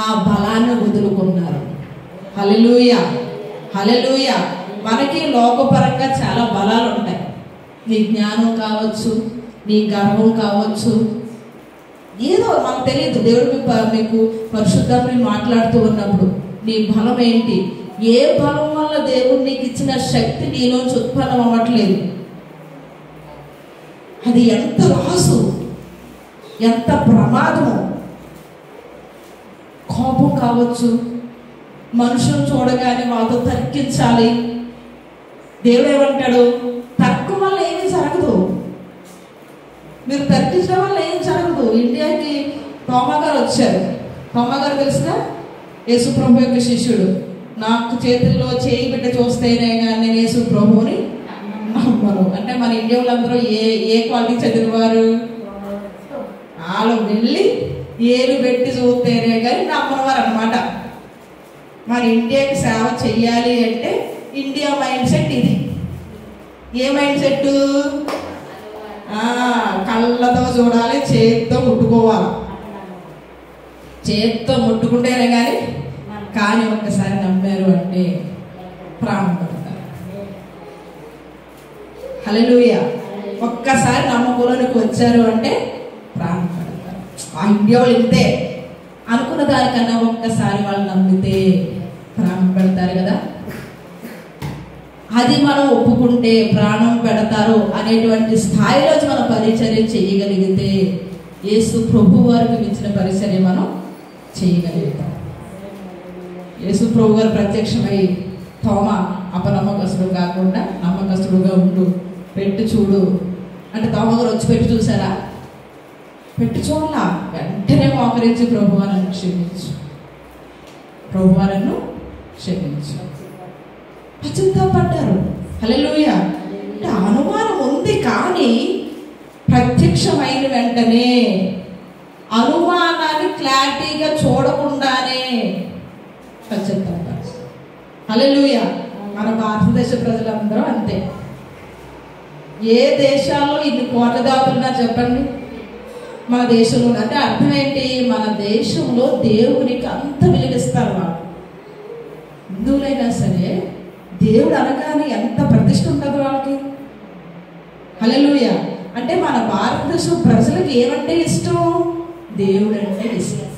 ఆ బలాన్ని వదులుకున్నారు. హల్లెలూయా. హల్లెలూయా. మనకి లోకపరంగా చాలా బలాలు ఉంటాయి. నీ జ్ఞానం కావచ్చు, నీ గర్వం కావచ్చు, ఏదో మనకు తెలియదు. దేవుడు మీకు పరిశుద్ధాత్మ మాట్లాడుతూ ఉన్నప్పుడు నీ బలం ఏంటి? ఏ బలం వల్ల దేవుడు నీకు ఇచ్చిన శక్తి నీలోంచి ఉత్పన్నం అవ్వట్లేదు? అది ఎంత లాసు, ఎంత ప్రమాదము. కోపం కావచ్చు, మనుషులను చూడగానే వాళ్ళతో తర్కించాలి. దేవుడు ఏమంటాడు? తర్కం వల్ల ఏమీ జరగదు. మీరు తర్కించడం వల్ల ఏం జరగదు. ఇండియాకి తోమా గారు వచ్చారు. తోమా గారు తెలుసుగా, యేసు ప్రభు యొక్క శిష్యుడు. నాకు చేతుల్లో చేయి బిడ్డ చూస్తేనే కానీ నేను యేసు ప్రభువుని నమ్మను అంటే మన ఇండియా వాళ్ళందరూ ఏ క్వాలిటీ చదివేవారు? వాళ్ళు వెళ్ళి ఏలు పెట్టి చూస్తేనే కానీ నమ్మనవారు అనమాట. మన ఇండియాకి సేవ చెయ్యాలి అంటే ఇండియా మైండ్ సెట్ ఇది. ఏ మైండ్ సెట్? కళ్ళతో చూడాలి, చేతితో ముట్టుకోవాలి. చేతితో ముట్టుకుంటేనే కానీ ఒక్కసారి నమ్మారు అంటే ప్రాణం పడతారు. హల్లెలూయా. ఒక్కసారి నమ్మకంలోనికి వచ్చారు అంటే ప్రాణం పడతారు. ఆ ఇండియా వాళ్ళు ఇంతే అనుకున్న దానికన్నా ఒక్కసారి వాళ్ళు నమ్మితే ప్రాణం పెడతారు కదా. అది మనం ఒప్పుకుంటే ప్రాణం పెడతారు అనేటువంటి స్థాయిలో మనం పరిచర్య చేయగలిగితే యేసు ప్రభు వారికి మించిన పరిచర్య మనం చేయగలుగుతాం. యేసు ప్రభు గారు ప్రత్యక్షమై తోమా అపనమ్మకస్తుడు కాకుండా నమ్మకస్తుడుగా ఉండు, పెట్టి చూడు అంటే తోమా గారు వచ్చి పెట్టి చూసారా? పెట్టి చూడాల. వెంటనే మోకరించి ప్రభువారನ್ನು క్షమించు, ప్రభువారನ್ನು క్షమించు. పశ్చాత్తాపడ్డారు. హల్లెలూయా. అంటే అనుమానం ఉంది కానీ ప్రత్యక్షమైన వెంటనే అనుమానాన్ని క్లారిటీగా చూడకుండానే పశ్చాత్తాపడ్డారు. హల్లెలూయా. మన భారతదేశ ప్రజలందరూ అంతే. ఏ దేశాల్లో ఇన్ని కోట్ల దాతులున్నా చెప్పండి, మన దేశంలో అంటే అర్థం ఏంటి? మన దేశంలో దేవునికి అంత విలువిస్తారు వాళ్ళు. హిందువులైనా సరే దేవుడు అనగానే ఎంత ప్రతిష్ఠ ఉంటుంది వాళ్ళకి. హల్లెలూయా. అంటే మన భారతదేశం ప్రజలకు ఏమంటే ఇష్టం? దేవుడు అంటే ఇష్టం.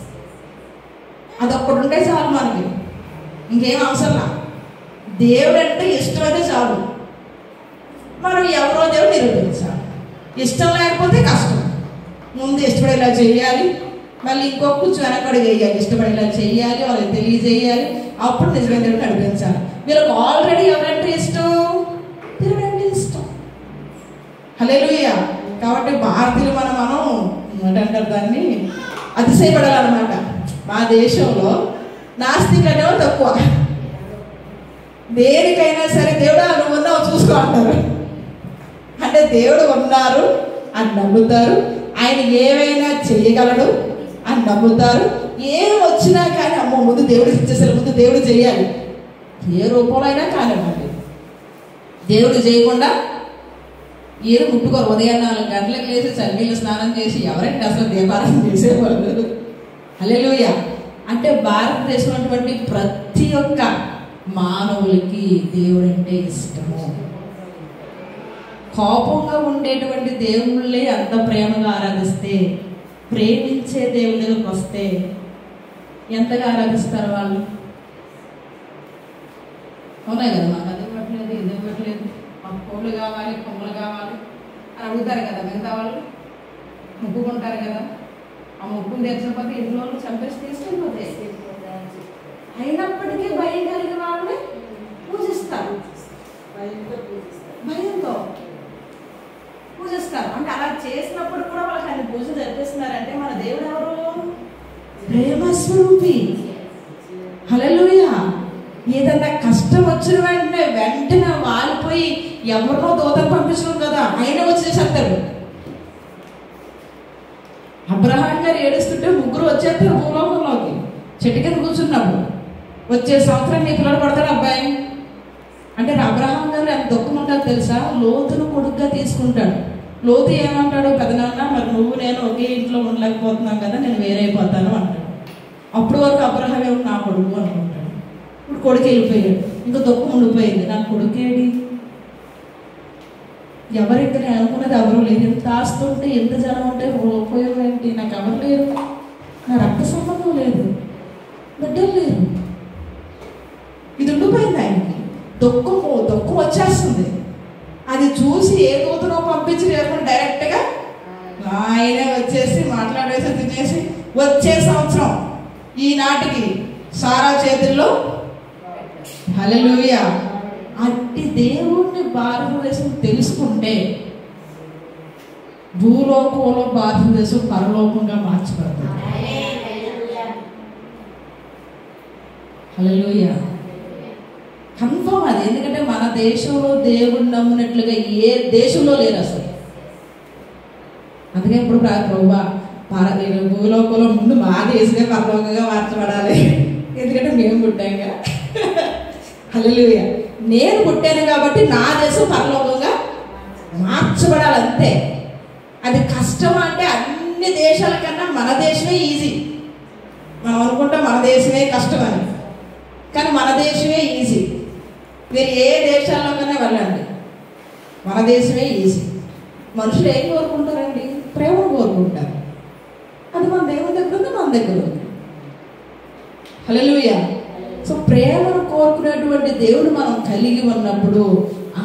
అదొక్కటి ఉంటే చాలు మనకి, ఇంకేం అవసరం. దేవుడు అంటే ఇష్టమైతే చాలు. మనం ఎవరో దేవుడు నిరూపించాలి. ఇష్టం లేకపోతే కష్టం. ముందు ఇష్టపడేలా చేయాలి, మళ్ళీ ఇంకో కూర్చు వెనకడు వేయాలి. ఇష్టపడేలా చేయాలి, వాళ్ళకి తెలియజేయాలి, అప్పుడు నిజమైన దేవుడు నడిపించాలి. వీళ్ళకి ఆల్రెడీ ఎవరంటే ఇష్టం? దేవుడు అంటే ఇష్టం. హల్లెలూయా. కాబట్టి భారతీయులు మనం ఏంటంటారు దాన్ని అతిశయపడాలన్నమాట. మా దేశంలో నాస్తికులు అనేవాళ్ళు తక్కువ. దేనికైనా సరే దేవుడా నువ్వు ఉన్నావు చూసుకో అంటారు. అంటే దేవుడు ఉన్నారు అని నమ్ముతారు, ఆయన ఏమైనా చేయగలడు అని నమ్ముతారు. ఏం వచ్చినా కానీ అమ్మో ముందు దేవుడు ఇచ్చేసారు, ముందు దేవుడు చేయాలి. ఏ రూపంలో అయినా కానివ్వండి, దేవుడు చేయకుండా ఏదో ముట్టుకోరు. ఉదయం 4 గంటలకు లేచి చన్నీళ్ళు స్నానం చేసి ఎవరైనా అసలు దీపారాధన చేసేవాళ్ళు. హల్లెలూయా. అంటే భారతదేశంలో ఉన్నటువంటి ప్రతి ఒక్క మానవులకి దేవుడు అంటే ఇష్టము. కోపంగా ఉండేటువంటి దేవుళ్ళే అంత ప్రేమగా ఆరాధిస్తే, ప్రేమించే దేవుడి దగ్గరకు వస్తే ఎంతగా ఆరాధిస్తారు వాళ్ళు? అవునా కదా. మాకు అది ఇవ్వట్లేదు, ఇది ఇవ్వట్లేదు, మాకు కోళ్ళు కావాలి, కొమ్మలు కావాలి అని అడుగుతారు కదా. మిగతా వాళ్ళు ముక్కుకుంటారు కదా. ఆ ముక్కును తెచ్చకపోతే ఇంట్లో చంపేసి తీసుకెళ్ళిపోతాయి. అయినప్పటికీ భయం కలిగిన వాళ్ళని పూజిస్తారు, భయంతో పూజిస్తారు. అంటే అలా చేసినప్పుడు కూడా వాళ్ళకి అన్ని పూజ జరిపిస్తున్నారంటే మన దేవుడు ఎవరు? ప్రేమస్వరూపి. హల్లెలూయా. ఏదన్నా కష్టం వచ్చిన వెంటనే వాలిపోయి ఎవరినో దూతను పంపించడం కదా, ఆయన వచ్చేసేస్తారు. అబ్రహాం గారు ఏడుస్తుంటే 3 వచ్చేస్తారు భూలోకంలోకి. చెట్టు కింద కూర్చున్నప్పుడు వచ్చే సంవత్సరం నీ పిల్లలు పడతాడు అబ్బాయి అంటే అబ్రహాం గారు ఎంత దుఃఖం ఉంటుందో తెలుసా? లోతును కొడుకుగా తీసుకుంటాడు. లోతు ఏమంటాడు? పెదనాన్న మరి నువ్వు నేను ఒకే ఇంట్లో ఉండలేకపోతున్నాం కదా, నేను వేరైపోతాను అంటాడు. అప్పటి వరకు అబ్రహాం ఏమో నా కొడుకు అనుకుంటాడు. ఇప్పుడు కొడుకు వెళ్ళిపోయాడు, ఇంకా దుఃఖం ఉండిపోయింది. నా కొడుకేడి? ఎవరికి నేను అనుకున్నది ఎవరు లేదు. ఎంత ఆస్తుంటే ఎంత జనం ఉంటే ఉపయోగం ఏంటి? నాకు ఎవరు లేరు, నా రక్త సంబంధం లేదు, బిడ్డలు లేరు. ఇది ఉండిపోయింది ఆయనకి. దుఃఖం వచ్చేస్తుంది. అది చూసి ఏ దూతనో పంపించి లేకుండా డైరెక్ట్గా ఆయనే వచ్చేసి మాట్లాడేసి తినేసి వచ్చే సంవత్సరం ఈనాటికి సారా చేతుల్లో. హల్లెలూయా. అట్టి దేవుణ్ణి భారతదేశం తెలుసుకుంటే భూలోకంలో భారతదేశం పరలోకంగా మార్చబడుతుంది. హల్లెలూయా. కన్ఫర్మ్ అది. ఎందుకంటే మన దేశంలో దేవుడు నమ్మినట్లుగా ఏ దేశంలో లేరు అసలు. అందుకే ఇప్పుడు ప్రభువా భూలోకంలో ముందు మా దేశమే పరలోకంగా మార్చబడాలి, ఎందుకంటే మేము పుట్టాంగా. హల్లెలూయా. నేను పుట్టాను కాబట్టి నా దేశం పరలోకంగా మార్చబడాలి, అంతే. అది కష్టం అంటే అన్ని దేశాల కన్నా మన దేశమే ఈజీ. మనం అనుకుంటాం మన దేశమే కష్టం అని, కానీ మన దేశమే ఈజీ. మీరు ఏ దేశాల్లో కన్నా వెళ్ళండి, మన దేశమే ఈజీ. మనుషులు ఏం కోరుకుంటారండి? ప్రేమ కోరుకుంటారు. అది మన దేవుని దగ్గర ఉంది, మన దగ్గర ఉంది. హల్లెలూయా. సో ప్రేమను కోరుకునేటువంటి దేవుడు మనం కలిగి ఉన్నప్పుడు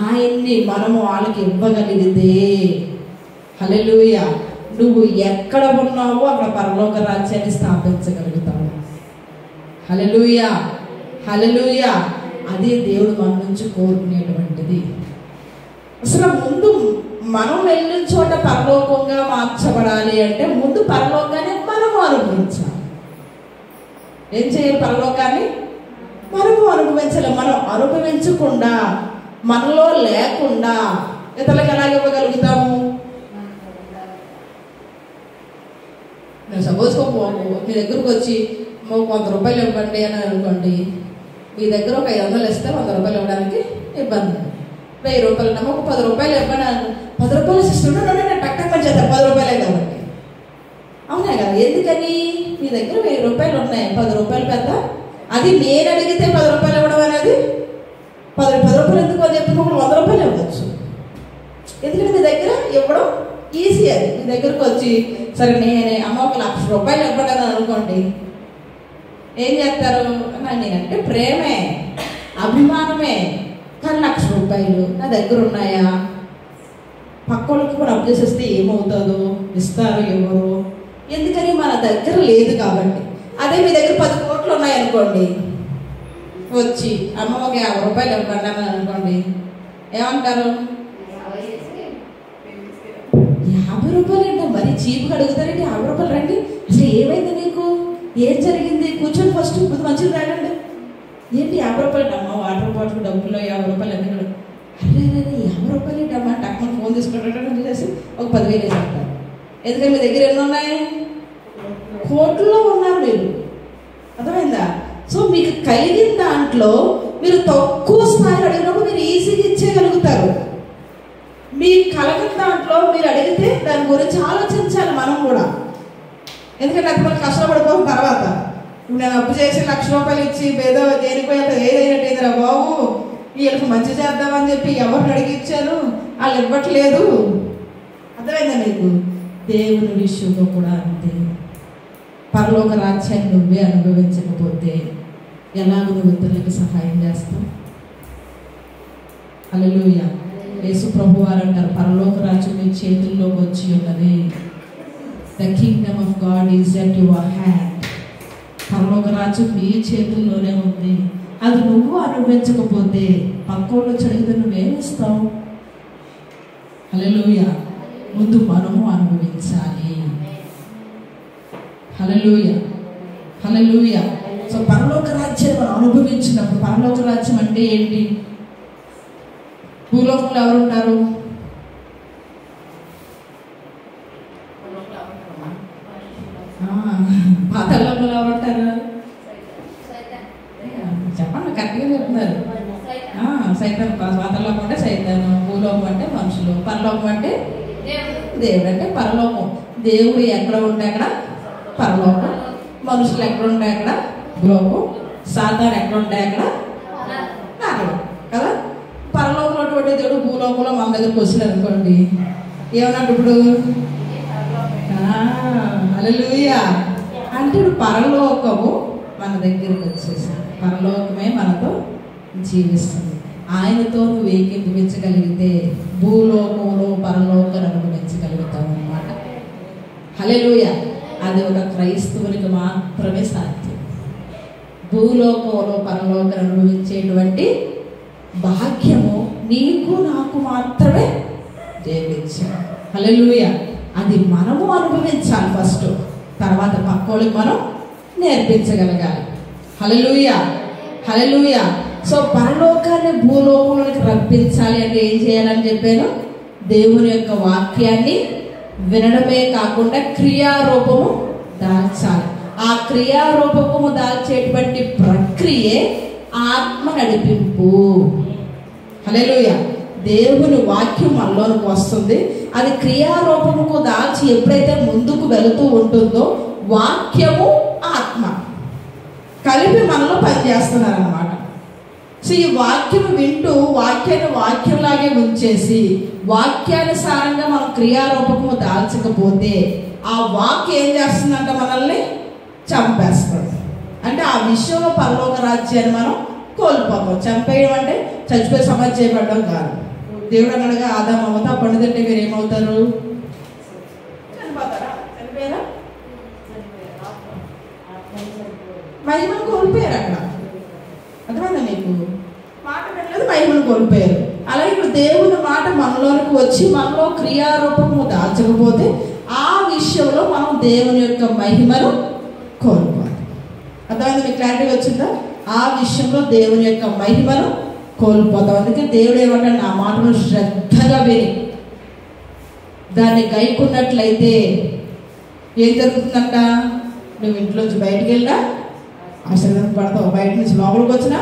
ఆయన్ని మనము వాళ్ళకి ఇవ్వగలిగితే, హల్లెలూయా, నువ్వు ఎక్కడ ఉన్నావో అక్కడ పరలోక రాజ్యాన్ని స్థాపించగలుగుతావు. హల్లెలూయా, హల్లెలూయా. అదే దేవుడు మన నుంచి కోరుకునేటువంటిది. అసలు ముందు మనం వెళ్ళిన చోట పరలోకంగా మార్చబడాలి అంటే ముందు పరలోకాన్ని మనము అనుభవించాలి. ఏం చేయాలి? పరలోకాన్ని మనము అనుభవించాలి. మనం అనుభవించకుండా, మనలో లేకుండా ఇతరులకు ఎలాగ ఇవ్వగలుగుతాము? నేను సపోజ్ మీ దగ్గరకు వచ్చి 100 రూపాయలు ఇవ్వండి అని అనుకోండి. మీ దగ్గర ఒక 500 ఇస్తే 100 రూపాయలు ఇవ్వడానికి ఇబ్బంది. 1000 రూపాయలు ఉన్నాము, ఒక 10 రూపాయలు ఇవ్వను. 10 రూపాయలు సిస్టమ్ టక్ టక్ పని చేస్తారు, 10 రూపాయలే కాబట్టి. అవునా కదా? ఎందుకని? మీ దగ్గర 1000 రూపాయలు ఉన్నాయి, 10 రూపాయలు పెద్ద. అది నేను అడిగితే 10 రూపాయలు ఇవ్వడం అనేది 10 రూపాయలు ఎందుకు అని చెప్పి 100 రూపాయలు ఇవ్వచ్చు. ఎందుకంటే మీ దగ్గర ఇవ్వడం ఈజీ. అది మీ దగ్గరకు వచ్చి సరే నేనే అమ్మ 1,00,000 రూపాయలు ఇవ్వడం అనుకోండి, ఏం చేస్తారు? నేనంటే ప్రేమే, అభిమానమే, కానీ 1,00,000 రూపాయలు నా దగ్గర ఉన్నాయా? పక్కోళ్ళకి కూడా అప్పు చేసేస్తే ఏమవుతుందో, ఇస్తారు ఎవరు? ఎందుకని? మన దగ్గర లేదు కాబట్టి. అదే మీ దగ్గర 10 కోట్లు ఉన్నాయనుకోండి, వచ్చి అమ్మ ఒక 50 రూపాయలు ఇవ్వండి అని అనుకోండి, ఏమంటారు? 50 రూపాయలు అంటే మరీ చీప్గా అడుగుతారండి. 50 రూపాయలు రండి, అసలు ఏమైంది నీకు, ఏం జరిగింది, కూర్చొని ఫస్ట్ ఇప్పుడు మంచిగా తాగండి. ఏంటి 50 రూపాయలు అమ్మ, వాటర్ బాటిల్ డబ్బుల్లో 50 రూపాయలు ఎందుకు? అరే 50 రూపాయలు ఏంటమ్మా? టక్కున ఫోన్ తీసుకుంటాడు చేసి ఒక 10,000 వేసేస్తారు. ఎందుకంటే మీ దగ్గర ఎన్ని ఉన్నాయి? కోట్లలో ఉన్నారు మీరు. అర్థమైందా? సో మీకు కలిగిన దాంట్లో మీరు తక్కువ స్థాయిలో అడిగినప్పుడు మీరు ఈజీగా ఇచ్చేయగలుగుతారు. మీకు కలిగిన దాంట్లో మీరు అడిగితే దాని గురించి ఆలోచించాలి మనం కూడా. ఎందుకంటే అప్పుడు మనం కష్టపడిపోయిన తర్వాత నేను అప్పు చేసి 1,00,000 రూపాయలు ఇచ్చి ఏదో దేనిపోయేంత ఏదైనట్టయితే బాబు వీళ్ళకి మంచి చేద్దామని చెప్పి ఎవరిని అడిగి ఇచ్చాను, వాళ్ళు ఇవ్వట్లేదు. అర్థమైందా మీకు? దేవుని విషయంలో కూడా అంతే. పరలోక రాజ్యాన్ని నువ్వే అనుభవించకపోతే ఎలాగో నువ్వు ఇతరులకు సహాయం చేస్తావు? హల్లెలూయా. యేసు ప్రభు వారు అంటారు, పరలోక రాజ్యం మీ చేతుల్లోకి వచ్చి ఉన్నది. The Kingdom of God is at your hand. పరలోక రాజ్యం నీ చేతుల్లోనే ఉంది. అది నువ్వు అనుభవించకపోతే పక్కోళ్ళు చదివితే నువ్వేమిస్తావు? హల్లెలూయా. ముందు మనము అనుభవించాలి. హల్లెలూయా, హల్లెలూయా. సో పరలోక రాజ్యాన్ని మనం అనుభవించినప్పుడు, పరలోక రాజ్యం అంటే ఏంటి? భూలోకంలో ఎవరు ఉంటారు? పాతాళంలో ఎవరు ఉంటారు? చెప్పండి, కరెక్ట్గా చెప్తున్నారు. సైతాన్. పాతాళం అంటే సైతాను, భూలోకం అంటే మనుషులు, పరలోకం అంటే దేవుడు. అంటే పరలోకం. దేవుడు ఎక్కడ ఉంటే అక్కడ పరలోకం, మనుషులు ఎక్కడ ఉంటే అక్కడ భూలోకం, సాతాను ఎక్కడ ఉంటే అక్కడ నరకం కదా. పరలోకంలో అటువంటి దేవుడు భూలోకంలో మన దగ్గరకు వచ్చినారు అనుకోండి, ఏమన్నట్టు ఇప్పుడు? హల్లెలూయా. అంటే ఇప్పుడు పరలోకము మన దగ్గరికి వచ్చేసింది. పరలోకమే మనతో జీవిస్తుంది. ఆయనతో నువ్వు ఏకీభవించగలిగితే భూలోకంలో పరలోకాన్ని అనుభవించగలుగుతావు అన్నమాట. హల్లెలూయా. అది ఒక క్రైస్తవునికి మాత్రమే సాధ్యం. భూలోకంలో పరలోకాన్ని అనుభవించేటువంటి భాగ్యము నీకు నాకు మాత్రమే దేవుడిచ్చాడు. హల్లెలూయా. అది మనము అనుభవించాలి ఫస్ట్, తర్వాత పక్కోళ్ళకి మనం నేర్పించగలగాలి. హల్లెలూయా, హల్లెలూయా. సో పరలోకాన్ని భూలోకంలోకి రప్పించాలి అంటే ఏం చేయాలని చెప్పాను? దేవుని యొక్క వాక్యాన్ని వినడమే కాకుండా క్రియారూపము దాల్చాలి. ఆ క్రియారూపము దాల్చేటువంటి ప్రక్రియే ఆత్మ నడిపింపు. హల్లెలూయా. దేవుని వాక్యం మనలోనికి వస్తుంది, అది క్రియారూపముకు దాల్చి ఎప్పుడైతే ముందుకు వెళుతూ ఉంటుందో వాక్యము ఆత్మ కలిపి మనలో పనిచేస్తున్నారన్నమాట. సో ఈ వాక్యం వింటూ వాక్యాన్ని వాక్యంలాగే ఉంచేసి వాక్యానుసారంగా మనం క్రియారూపము దాల్చకపోతే ఆ వాక్యం ఏం చేస్తుందంట? మనల్ని చంపేస్తుంది. అంటే ఆ విషయంలో పరలోక రాజ్యాన్ని మనం కోల్పోతాం. చంపేయడం అంటే చచ్చిపోయి సమాధి చేయబడడం కాదు. దేవుడు అన్నట్టుగా ఆదాం అవ్వతా పండు తింటే మీరు ఏమవుతారు? చనిపోతారా? చనిపోయారా? మహిమను కోల్పోయారు. అక్కడ అర్థమైందా మీకు? మాట వినలేదు, మహిమను కోల్పోయారు. అలాగే ఇప్పుడు దేవుని మాట మనలోనికి వచ్చి మనలో క్రియారూపము దాల్చకపోతే ఆ విషయంలో మనం దేవుని యొక్క మహిమను కోల్పోతాం. అర్థమైందా? మీకు క్లారిటీ వచ్చిందా? ఆ విషయంలో దేవుని యొక్క మహిమను కోల్పోతాం. అందుకే దేవుడు ఏమంటాడు? నా మాటను శ్రద్ధగా విని దాన్ని గైకున్నట్లయితే ఏం జరుగుతుందంట? నువ్వు ఇంట్లోంచి బయటికి వెళ్ళినా ఆశీర్వదింపబడతావు, బయట నుంచి లోపలికి వచ్చినా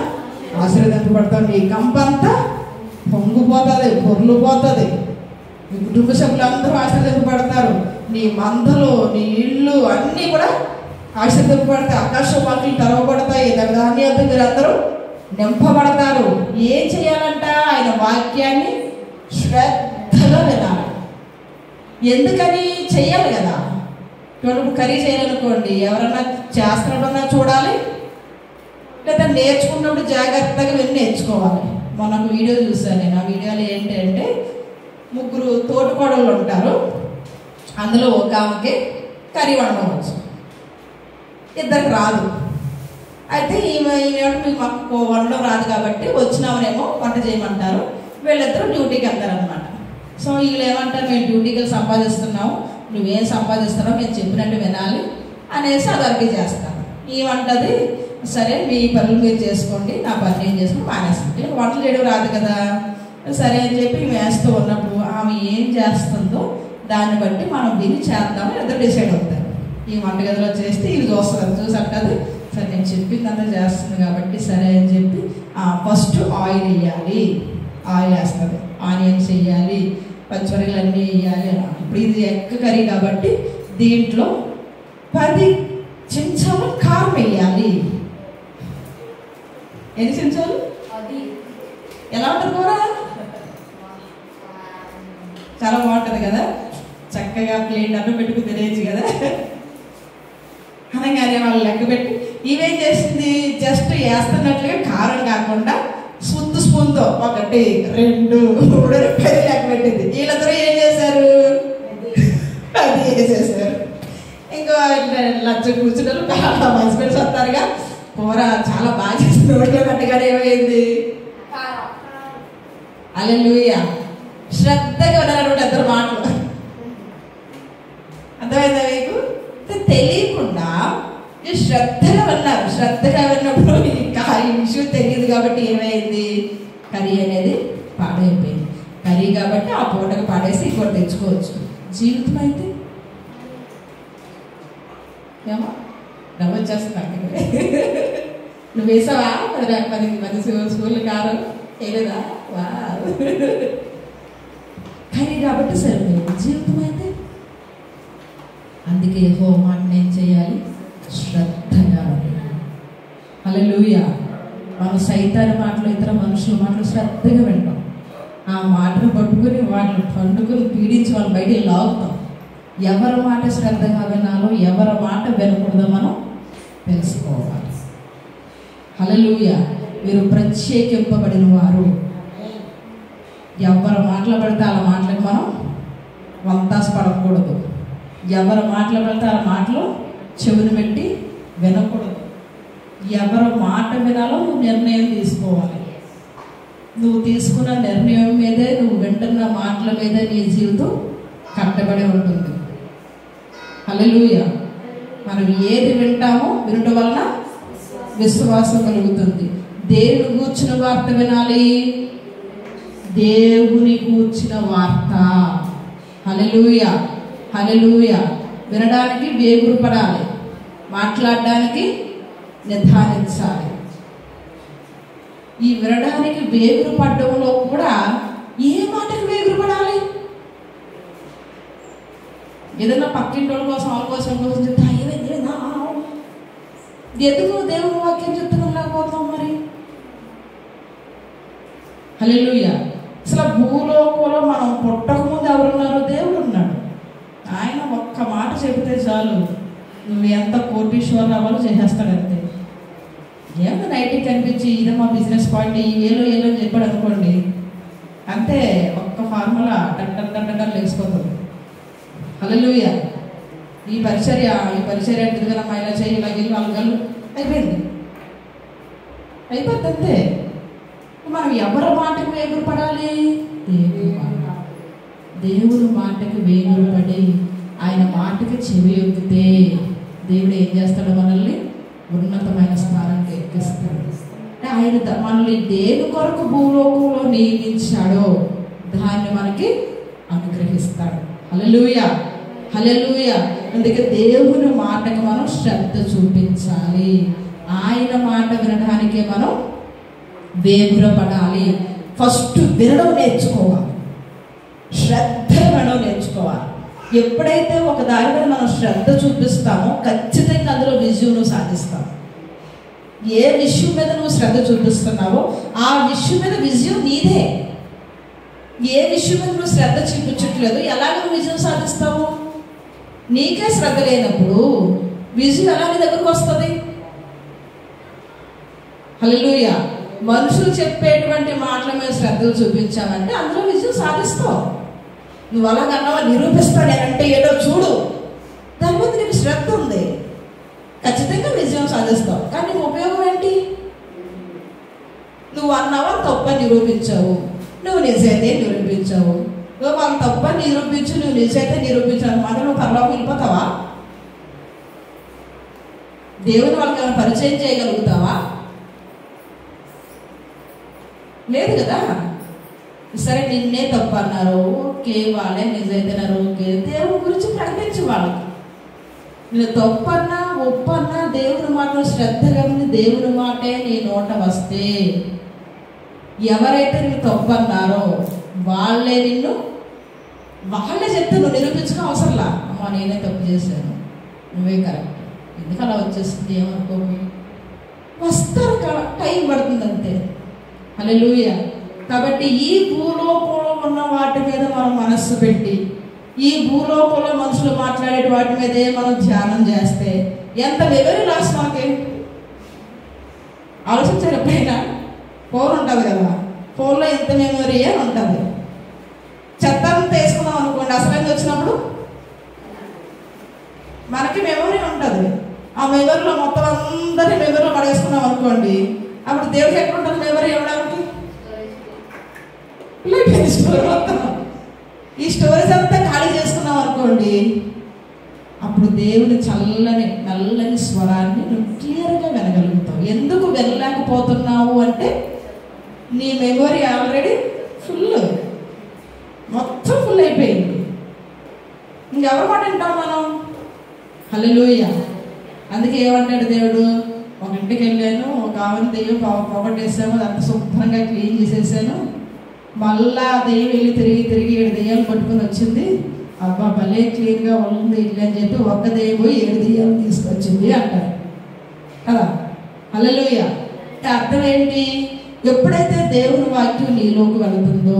ఆశీర్వదింపబడతావు. నీ కంపంతా పొంగిపోతుంది, పొర్లుపోతుంది. నీ కుటుంబ సభ్యులందరూ ఆశీర్వదింపబడతారు. నీ మందలు, నీ ఇళ్ళు అన్నీ కూడా ఆశీర్వదింపబడతాయి. ఆకాశ వాకిలు తెరవబడతాయి. ధాన్యాలతో మీరు అందరూ నింపబడతారు. ఏం చేయాలంట? ఆయన వాక్యాన్ని శ్రద్ధగా వినాలి. ఎందుకని? చెయ్యాలి కదా. ఇప్పుడు కర్రీ చేయాలనుకోండి, ఎవరన్నా చేస్తున్నట్టున్నా చూడాలి, లేదా నేర్చుకున్నప్పుడు జాగ్రత్తగా వెళ్ళి నేర్చుకోవాలి. మొన్న ఒక వీడియో చూసాను నేను. ఆ వీడియోలో ఏంటంటే 3 తోటికోడళ్ళు ఉంటారు. అందులో ఒక ఆమెకి కర్రీ వండవచ్చు, 2 రాదు. అయితే ఈమె మీకు మాకు వండడం రాదు కాబట్టి వచ్చినామనేమో వంట చేయమంటారు. వీళ్ళిద్దరూ డ్యూటీకి వెళ్తారనమాట. సో వీళ్ళు ఏమంటారు? మేము డ్యూటీకి సంపాదిస్తున్నాము, నువ్వేం సంపాదిస్తున్నావు మేము చెప్పినట్టు వినాలి అనేసి అదొరికి చేస్తాను. ఈ వంటది సరే మీ పనులు మీరు చేసుకోండి, నా పని ఏం చేసుకుని మానేస్తుంది. వంటలు చేయడం రాదు కదా. సరే అని చెప్పి వేస్తూ ఉన్నప్పుడు ఆమె ఏం చేస్తుందో దాన్ని బట్టి మనం విని చేద్దామని ఇద్దరు డిసైడ్ అవుతారు. ఈ వంటగదిలో చేస్తే ఇది చూస్తారు, చూసంటది సరే నేను చెప్పిందంతా చేస్తుంది కాబట్టి సరే అని చెప్పి ఫస్ట్ ఆయిల్ వేయాలి, ఆయిల్ వేస్తుంది, ఆనియన్స్ వేయాలి, పచ్చిమిరపకాయలు అన్నీ వేయాలి అలా. ఇప్పుడు ఇది ఎగ్ కర్రీ కాబట్టి దీంట్లో 10 చెంచాలు కారం వేయాలి. ఎన్ని చెంచాలు? ఎలా ఉంటుంది కూర? చాలా బాగుంటుంది కదా. చక్కగా ప్లేట్ అన్నం పెట్టుకుని తినేయచ్చు కదా. అనగానే వాళ్ళు లెక్క పెట్టి ఇవేం చేసింది? జస్ట్ వేస్తున్నట్లుగా కారం కాకుండా స్పూన్తో 1, 2, 3 లెక్క పెట్టింది. వీళ్ళందరూ ఏం చేశారు? అది వేసేసారు. ఇంకో లచ్చ కూర్చున్నారు. హస్బెండ్స్ వస్తారుగా, కూర చాలా బాగా చేస్తుంది, ఒంట్లో కట్టగానే ఏమైంది? హల్లెలూయా. శ్రద్ధగా ఉన్నారన్నమాట 2 మాటలు. అర్థమైందా మీకు? తెలియకుండా శ్రద్ధగా విన్నారు. శ్రద్ధగా విన్నప్పుడు ఈ విషయం తెలియదు కాబట్టి ఏమైంది? కర్రీ అనేది పాడైపోయింది. కర్రీ కాబట్టి ఆ పూటకు పాడేసి ఇంకోటి తెచ్చుకోవచ్చు. జీవితం అయితే ఏమో డబ్బు వచ్చేస్తుంది. నువ్వు వేసావా? 10 స్కూల్ కారం వేయలేదా? వా కర్రీ కాబట్టి సరిపోయింది. జీవితం అయితే అందుకే మాట ఏం చేయాలి? శ్రద్ధగా. హల్లెలూయా. మనం సైతాన్ మాటలు, ఇతర మనుషుల మాటలు శ్రద్ధగా వింటాం. ఆ మాటను పట్టుకుని వాళ్ళని పండుకుని పీడించి వాళ్ళు బయటికి లాగుతాం. ఎవరి మాట శ్రద్ధగా వినాలో, ఎవరి మాట వినకూడదో మనం తెలుసుకోవాలి. హల్లెలూయా. మీరు ప్రత్యేకింపబడిన వారు. ఎవరి మాటలు పడితే వాళ్ళ మాటలకు మనం వంతాసు పడకూడదు. ఎవరి మాటలు పడితే వాళ్ళ మాటలు చెవుని పెట్టి వినకూడదు. ఎవరి మాట వినాలో నువ్వు నిర్ణయం తీసుకోవాలి. నువ్వు తీసుకున్న నిర్ణయం మీదే, నువ్వు వింటున్న మాటల మీదే నీ జీవితం కట్టబడి ఉంటుంది. హల్లెలూయా. మనం ఏది వింటామో వినడం వలన విశ్వాసం కలుగుతుంది. దేవుని గూర్చిన వార్త వినాలి, దేవుని గూర్చిన వార్త. హల్లెలూయా, హల్లెలూయా. వినడానికి వేగురు పడాలి, మాట్లాడడానికి నిదానించాలి. ఈ వినడానికి వేగురు పడడంలో కూడా ఏ మాటకు వేగురు పడాలి? ఏదైనా పక్కింటి వాళ్ళ కోసం వాళ్ళ కోసం చెప్తా ఎందుకు దేవుని వాక్యం చెప్తున్నాం లేకపోతాం మరి? హల్లెలూయా. అసలు భూలోకంలో మనం పుట్టకముందు ఎవరున్నారు? దేవుడు ఉన్నాడు. ఆయన ఒక్క మాట చెబితే చాలు, నువ్వు ఎంత కోటీశ్వరులు అవ్వాలో చేసేస్తాడు అంతే. ఏమో నైట్కి కనిపించి ఇదే మా బిజినెస్ పాయింట్ ఏలో ఏలో చెప్పాడు అనుకోండి, అంతే ఒక్క ఫార్ములా టట్టట్టట్టగా లేచిపోతుంది. హల్లెలూయా. ఈ పరిచర్య అంటే కదమ్మా, ఇలా చేయి, ఇలా వెళ్ళి వాళ్ళు అయిపోయింది, అయిపోద్ది అంతే. మనం ఎవరి మాటకు వేగురు పడాలి? దేవుని మాటకి వేగురు పడి ఆయన మాటకి చెవి ఎక్కితే దేవుడు ఏం చేస్తాడు? మనల్ని ఉన్నతమైన స్థానానికి ఎక్కిస్తాడు. ఆయన మనల్ని దేని కొరకు భూలోకంలో నియమించాడో దాన్ని మనకి అనుగ్రహిస్తాడు. హల్లెలూయా, హల్లెలూయా. అందుకే దేవుని మాటకి మనం శ్రద్ధ చూపించాలి. ఆయన మాట వినడానికే మనం వేగురపడాలి. ఫస్ట్ వినడం నేర్చుకోవాలి, శ్రద్ధ వినడం నేర్చుకోవాలి. ఎప్పుడైతే ఒక దాని మీద మనం శ్రద్ధ చూపిస్తామో ఖచ్చితంగా అందులో విజయం సాధిస్తాం. ఏ విషయం మీద నువ్వు శ్రద్ధ చూపిస్తున్నావో ఆ విషయం మీద విజయం నీదే. ఏ విషయం మీద నువ్వు శ్రద్ధ చూపించట్లేదు, ఎలాగ నువ్వు విజయం సాధిస్తావు? నీకే శ్రద్ధ లేనప్పుడు విజయం ఎలా నీ దగ్గరకు వస్తుంది? హల్లెలూయా. మనుషులు చెప్పేటువంటి మాటల మీద శ్రద్ధలు చూపించామంటే అందులో విజయం సాధిస్తావు. నువ్వు అలాగన్నావా నిరూపిస్తానేనంటే ఏదో చూడు, దాని మీద నీకు శ్రద్ధ ఉంది, ఖచ్చితంగా విజయం సాధిస్తావు. కానీ నీకు ఉపయోగం ఏంటి? నువ్వు అన్నావా తప్పని నిరూపించావు, నువ్వు నిజైతే నిరూపించావు, నువ్వు వాళ్ళు తప్పని నిరూపించు, నువ్వు నిజైతే నిరూపించావు, మాత్రం నువ్వు పరలోకం వెళ్ళిపోతావా? దేవుని వాళ్ళకి ఏమైనా పరిచయం చేయగలుగుతావా? లేదు కదా. సరే నిన్నే తప్పు అన్నారు, ఓకే, వాళ్ళే నిజైతేనారు, ఓకే, దేవుని గురించి ప్రకటించు వాళ్ళకి. నేను తప్పన్నా ఒప్పన్నా దేవుని మాటలు శ్రద్ధగా విని దేవుని మాటే నీ నోట వస్తే ఎవరైతే నువ్వు తప్పు అన్నారో వాళ్ళే చెప్తే నువ్వు నిరూపించుకో అవసరంలా. అమ్మ నేనే తప్పు చేశాను, నువ్వే కరెక్ట్, ఎందుకు అలా వచ్చేస్తుంది ఏమనుకోకు, వస్తారు, టైం పడుతుంది అంతే. హల్లెలూయా. కాబట్టి ఈ భూలోకంలో ఉన్న వాటి మీద మనం మనస్సు పెట్టి ఈ భూలోకంలో మనుషులు మాట్లాడే వాటి మీదే మనం ధ్యానం చేస్తే ఎంత మెమరీ లాస్ మనకి. ఆలోచించారు ఎప్పుడైనా? ఫోన్ ఉంటుంది కదా, ఫోన్లో ఎంత మెమరీ అని ఉంటుంది. చెత్త అంతా వేసుకున్నాం అనుకోండి, అసలు వచ్చినప్పుడు మనకి మెమరీ ఉంటుంది. ఆ మెమరీలో మొత్తం అందరి మెమరీలో పడేసుకున్నాం అనుకోండి, అప్పుడు దేవుడికి ఎక్కడ ఉంటుంది మెమరీ ఇవ్వడానికి? ఈ స్టోరేజ్ అంతా ఖాళీ చేసుకున్నాం అనుకోండి, అప్పుడు దేవుని నల్లని స్వరాన్ని నువ్వు క్లియర్గా వినగలుగుతావు. ఎందుకు వినలేకపోతున్నావు అంటే నీ మెమరీ ఆల్రెడీ మొత్తం ఫుల్ అయిపోయింది. ఇంకెవరి మాట వింటాం మనం? హల్లెలూయా. అందుకే ఏమంటాడు దేవుడు? ఒక ఇంటికి వెళ్ళాను, ఒక ఆమెను దెయ్యం పొగట్టేసాము, అంత శుభ్రంగా క్లీన్ చేసేసాను, మళ్ళా దెయ్యం వెళ్ళి తిరిగి 7 దెయ్యాలు పట్టుకుని వచ్చింది, అబ్బా భలే క్లీన్గా ఉంది ఇల్లు అని చెప్పి ఒక్క దెయ్యం పోయి 7 దెయ్యాలు తీసుకొచ్చింది అంటారు కదా. హల్లెలూయా. అర్థం ఏంటి? ఎప్పుడైతే దేవుని వాక్యం నీలోకి వెళుతుందో,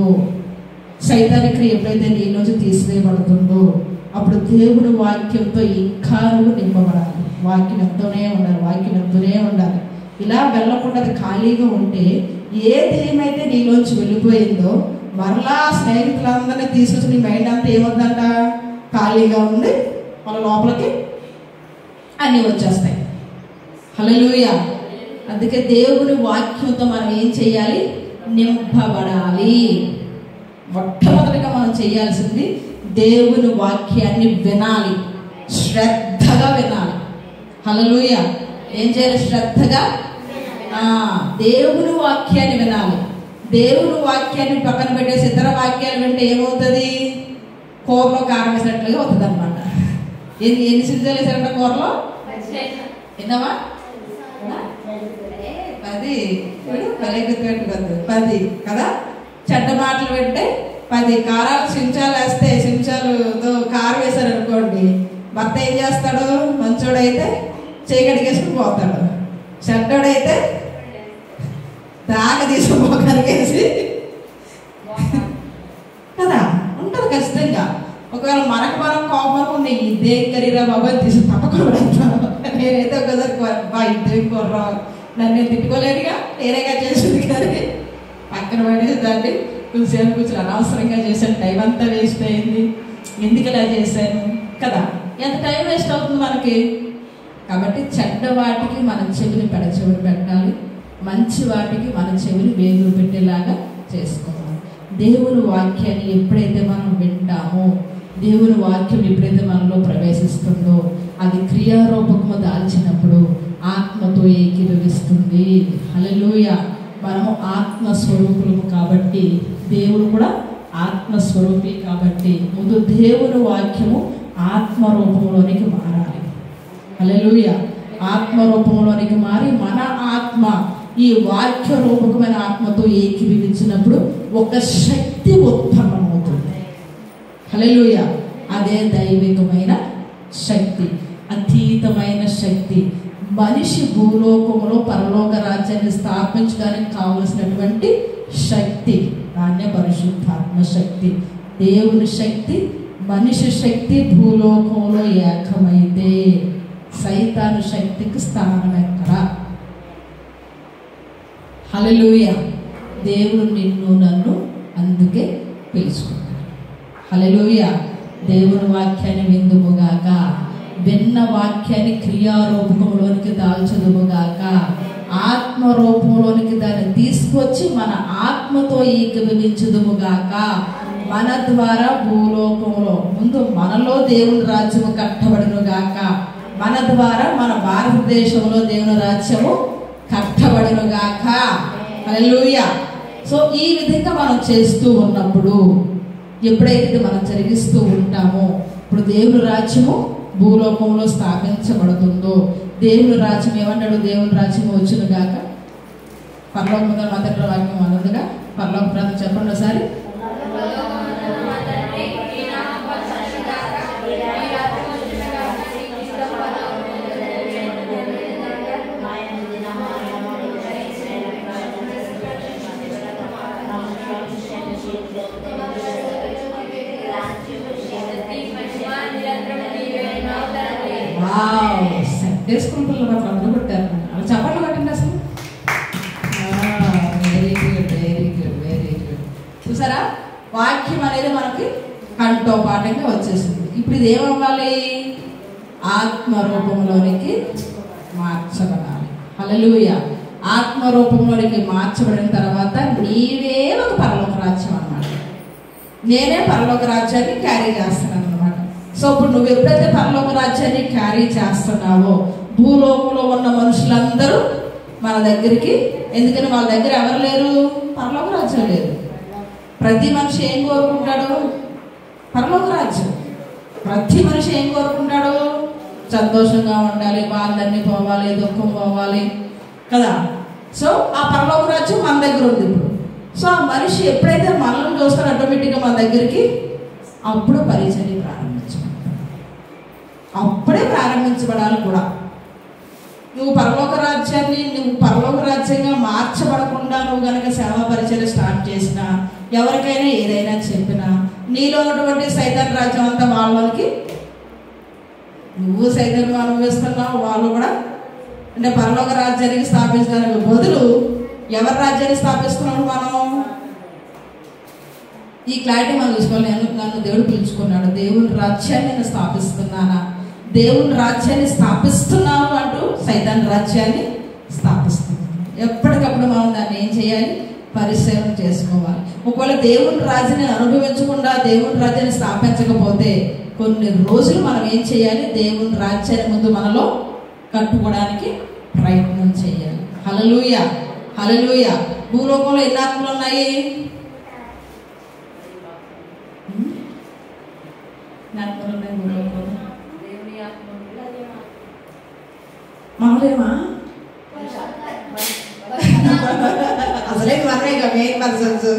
సైతాని క్రియ ఎప్పుడైతే నీలోంచి తీసివేయబడుతుందో, అప్పుడు దేవుని వాక్యంతో ఇంకా నువ్వు నింపబడాలి. వాక్యం ఎంతోనే ఉండాలి. ఇలా వెళ్ళకుండా అది ఖాళీగా ఉంటే ఏ దెయ్యమైతే నీలోంచి వెళ్ళిపోయిందో మరలా స్నేహితులందరినీ తీసుకొచ్చి నీ మైండ్ అంతా ఏమవుతుందంట? ఖాళీగా ఉంది, వాళ్ళ లోపలికి అన్నీ వచ్చేస్తాయి. హల్లెలూయా. అందుకే దేవుని వాక్యంతో మనం ఏం చేయాలి? నింపబడాలి. మొట్టమొదటిగా మనం చేయాల్సింది దేవుని వాక్యాన్ని వినాలి, శ్రద్ధగా వినాలి. హల్లెలూయా. ఏం చేయాలి? శ్రద్ధగా దేవుని వాక్యాన్ని వినాలి. దేవుని వాక్యాన్ని పక్కన పెట్టేసి ఇతర వాక్యాలు వింటే ఏమవుతుంది? కూరలో కారం వేసినట్లుగా అవుతుంది అనమాట. ఎన్ని సిద్ధలు వేసారంట కూరలో? విన్నావా? 10 10 కదా. చెడ్డ మాటలు వింటే 10 కారాలు చెంచాలు వేస్తే చెంచాలుతో కారం వేశారు అనుకోండి, భర్త ఏం చేస్తాడు? మంచోడైతే చేయి కడిగేసుకుని పోతాడు, చెడ్డోడైతే దాగ తీసి మోకరికేసి కదా ఉంటుంది ఖచ్చితంగా. ఒకవేళ మనకు మనం కోపం ఉండి ఇదే కరీరా బాబా తీసి తప్పకుండా నేనైతే ఒకసారి ఇద్దరు కుర్రా నన్ను తిట్టుకోలేదుగా, నేనేగా చేసింది కానీ పక్కన పడేసి దాన్ని కొంచెంసేపు కూర్చొని అనవసరంగా చేశాను, టైం అంతా వేస్ట్ అయింది, ఎందుకు ఇలా చేశాను కదా. ఎంత టైం వేస్ట్ అవుతుంది మనకి. కాబట్టి చెడ్డ వాటికి మన చెవిని పెడచెవిని పెట్టాలి, మంచి వాటికి మన చెవిని వేగులు పెట్టేలాగా చేసుకోవాలి. దేవుని వాక్యాన్ని ఎప్పుడైతే మనం వింటామో, దేవుని వాక్యం ఎప్పుడైతే మనలో ప్రవేశిస్తుందో, అది క్రియారూపకము దాల్చినప్పుడు ఆత్మతో ఏకీభవిస్తుంది. హల్లెలూయా. మనము ఆత్మస్వరూపులము కాబట్టి, దేవుడు కూడా ఆత్మస్వరూపి కాబట్టి ముందు దేవుని వాక్యము ఆత్మరూపంలోనికి మారాలి. హల్లెలూయా. ఆత్మరూపంలోనికి మారి మన ఆత్మ ఈ వాక్య రూపకమైన ఆత్మతో ఏకీభవించినప్పుడు ఒక శక్తి ఉత్పన్నమవుతుంది. హల్లెలూయా. అదే దైవికమైన శక్తి, అతీతమైన శక్తి. మనిషి భూలోకంలో పరలోక రాజ్యాన్ని స్థాపించడానికి కావలసినటువంటి శక్తి, దాన్నే పరిశుద్ధాత్మ శక్తి. దేవుని శక్తి, మనిషి శక్తి భూలోకంలో ఏకమైతే సైతాను శక్తికి స్థానం ఎక్కడ? హల్లెలూయా. దేవుడు నిన్ను నన్ను అందుకే పిలుచుకున్నాడు. హల్లెలూయా. దేవుని వాక్యాన్ని విందుముగాక, విన్న వాక్యాన్ని క్రియారూపంలోనికి దాల్చదుముగాక, ఆత్మరూపంలోనికి దాన్ని తీసుకొచ్చి మన ఆత్మతో ఏకీభవించుదుముగాక. మన ద్వారా భూలోకంలో ముందు మనలో దేవుని రాజ్యము కట్టబడునుగాక, మన ద్వారా మన భారతదేశంలో దేవుని రాజ్యము కట్టబడునుగాక. హల్లెలూయా. సో ఈ విధంగా మనం చేస్తూ ఉన్నప్పుడు, ఎప్పుడైతే మనం జరిగిస్తూ ఉంటామో, ఇప్పుడు దేవుని రాజ్యము భూలోకంలో స్థాపించబడుతుందో, దేవుని రాజ్యం ఏమన్నాడు? దేవుని రాజ్యము వచ్చునుగాక. పరలోకమున మా తండ్రి వాక్యం అన్నదిగా. పరలోక ప్రార్థన చెప్పండి ఒకసారి. సండే స్కూల్ పిల్లలు మాత్రం అందరూ కొట్టారు. అలా చప్పట్లు కొట్టండి అసలు. Very good, very good, very good. చూసారా, వాక్యం అనేది మనకి కంటో పాఠంగా వచ్చేసింది. ఇప్పుడు ఇది ఏమవ్వాలి? ఆత్మరూపంలోనికి మార్చబడాలి. హల్లెలూయా. ఆత్మరూపంలోనికి మార్చబడిన తర్వాత నీవే ఒక పరలోక రాజ్యం అన్నమాట. నేనే పరలోక రాజ్యాన్ని క్యారీ చేస్తున్నాను అన్నమాట. సో ఇప్పుడు నువ్వు ఎప్పుడైతే పరలోక రాజ్యాన్ని క్యారీ చేస్తున్నావో, భూలోకంలో ఉన్న మనుషులందరూ మన దగ్గరికి, ఎందుకని వాళ్ళ దగ్గర ఎవరు లేరు? పరలోక రాజ్యం లేదు. ప్రతి మనిషి ఏం కోరుకుంటాడు? పరలోక రాజ్యం. ప్రతి మనిషి ఏం కోరుకుంటాడు? సంతోషంగా ఉండాలి, బాధలన్నీ పోవాలి, దుఃఖం పోవాలి కదా. సో ఆ పరలోక రాజ్యం మన దగ్గర ఉంది ఇప్పుడు. సో ఆ మనిషి ఎప్పుడైతే మనల్ని చూస్తారో ఆటోమేటిక్గా మన దగ్గరికి అప్పుడు పరిచర్య అప్పుడే ప్రారంభించబడాలి కూడా. నువ్వు పరలోక రాజ్యంగా మార్చబడకుండా నువ్వు కనుక సేవా పరిచర్య స్టార్ట్ చేసినా, ఎవరికైనా ఏదైనా చెప్పినా, నీలో ఉన్నటువంటి సైతాన్ రాజ్యం అంతా వాళ్ళకి, నువ్వు సైతాన్ని అనుభవిస్తున్నావు, వాళ్ళు కూడా. అంటే పరలోక రాజ్యానికి స్థాపించడానికి బదులు ఎవరి రాజ్యాన్ని స్థాపిస్తున్నాడు? మనం ఈ క్లారిటీ మనం చూసుకోవాలి. నన్ను దేవుడు పిలుచుకున్నాడు, దేవుని రాజ్యాన్ని నేను స్థాపిస్తున్నానా? దేవుని రాజ్యాన్ని స్థాపిస్తున్నాను అంటూ సైతాన్ రాజ్యాన్ని స్థాపిస్తున్నాను. ఎప్పటికప్పుడు మనం దాన్ని ఏం చేయాలి? పరిశీలన చేసుకోవాలి. ఒకవేళ దేవుని రాజ్యాన్ని అనుభవించకుండా దేవుని రాజ్యాన్ని స్థాపించకపోతే కొన్ని రోజులు మనం ఏం చేయాలి? దేవుని రాజ్యాన్ని ముందు మనలో కట్టుకోవడానికి ప్రయత్నం చేయాలి. హల్లెలూయా, హల్లెలూయా. భూలోకంలో ఎన్ని ఆత్మలు ఉన్నాయి? ఆత్మలు ఉన్నాయి భూలోకంలో. మనలేమా? అసలే మనమేగా మెయిన్ పర్సన్స్.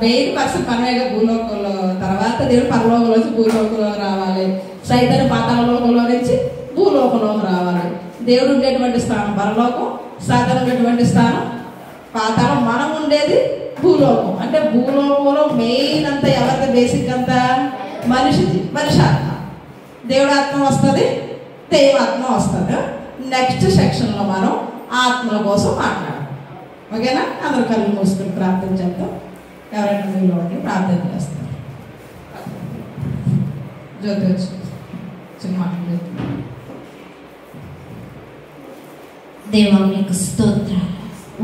మెయిన్ పర్సన్ మనమేగా భూలోకంలో. తర్వాత దేవుడు పరలోకంలో నుంచి భూలోకంలో రావాలి. సైతాను పాతాళ లోకంలో నుంచి భూలోకంలోకి రావాలి. దేవుడు ఉండేటువంటి స్థానం పరలోకం, సాతాను ఉండేటువంటి స్థానం పాతాళం. మనం ఉండేది భూలోకం. అంటే భూలోకంలో మెయిన్ అంతా ఎవరిది? బేసిక్ అంతా మనిషిది, మనిషి ఆత్మ. దేవుడు ఆత్మ వస్తుంది, దైవాత్మ వస్తుంది. నెక్స్ట్ సెక్షన్లో మనం ఆత్మల కోసం మాట్లాడాలి. ఓకేనా? అందరు కళ్ళు మూసుకుని ప్రార్థన చేద్దాం. ఎవరైనా మీలో ఉండి ప్రార్థన చేస్తారు. జ్యోతి వచ్చి చిన్న మాట్లాడు. దేవా మీకు స్తోత్రాలు,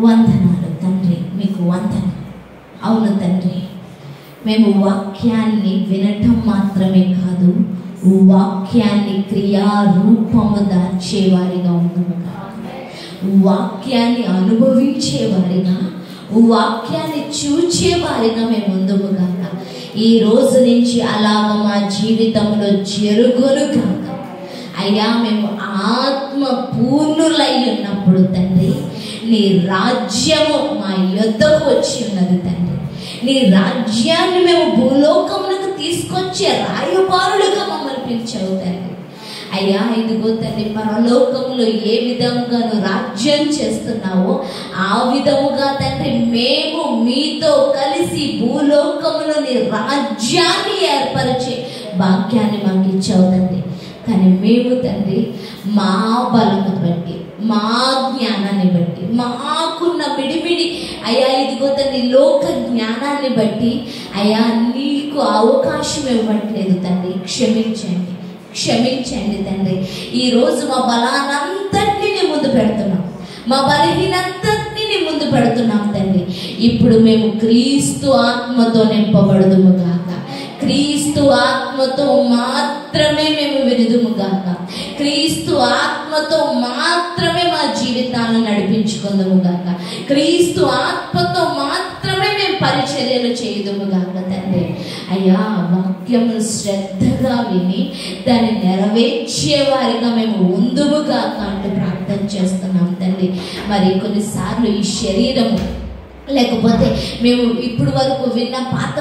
వందనాలు తండ్రి, మీకు వందనాలు. అవును తండ్రి, మేము వాక్యాన్ని వినటం మాత్రమే కాదు, వాక్యాన్ని క్రియారూపము దాల్చేవారిగా ఉన్నాముగా, వాక్యాన్ని అనుభవించేవారిగా, వాక్యాన్ని చూచేవారిగా మేము ఉందుముగాక. ఈ రోజు నుంచి అలాగ మా జీవితంలో జరుగునుగాక. అయ్యా, మేము ఆత్మ పూర్ణులై ఉన్నప్పుడు తండ్రి, నీ రాజ్యము మా యొద్దకు వచ్చి ఉన్నది తండ్రి. నీ రాజ్యాన్ని మేము భూలోకములకు తీసుకొచ్చే రాయబారులుగా మమ్మల్ని పిలిచావు తండ్రి. అయ్యా, ఇదిగో తండ్రి, పరలోకములో ఏ విధంగా నువ్వు రాజ్యం చేస్తున్నావో ఆ విధముగా తండ్రి మేము మీతో కలిసి భూలోకములో నీ రాజ్యాన్ని ఏర్పరిచే భాగ్యాన్ని మాకు ఇచ్చావు తండ్రి. కానీ మేము తండ్రి మా బలము బట్టి, మా జ్ఞానాన్ని బట్టి, మాకున్న మిడిమిడి అయ్యా ఇదిగో తండ్రి లోక జ్ఞానాన్ని బట్టి అయ్యా నీకు అవకాశం ఇవ్వట్లేదు తండ్రి. క్షమించండి, క్షమించండి తండ్రి. ఈరోజు మా బలానంతటినీ నీ ముందు పెడుతున్నాం, మా బలహీనంతటినీ నీ ముందు పెడుతున్నాం తండ్రి. ఇప్పుడు మేము క్రీస్తు ఆత్మతో నింపబడదుము గాక, క్రీస్తు ఆత్మతో మాత్రమే మేము వినుదుము గాక, క్రీస్తు ఆత్మతో మాత్రమే మా జీవితాలను నడిపించుకుందుము గాక, క్రీస్తు ఆత్మతో మాత్రమే మేము పరిచర్యలు చేయుదుము గాక తండ్రి. అయ్యా, వాక్యము శ్రద్ధగా విని దాన్ని నెరవేర్చే వారిగా మేము ఉందుము గాక అంటూ ప్రార్థన చేస్తున్నాం తండ్రి. మరి కొన్నిసార్లు ఈ శరీరము లేకపోతే మేము ఇప్పుడు వరకు విన్న పాత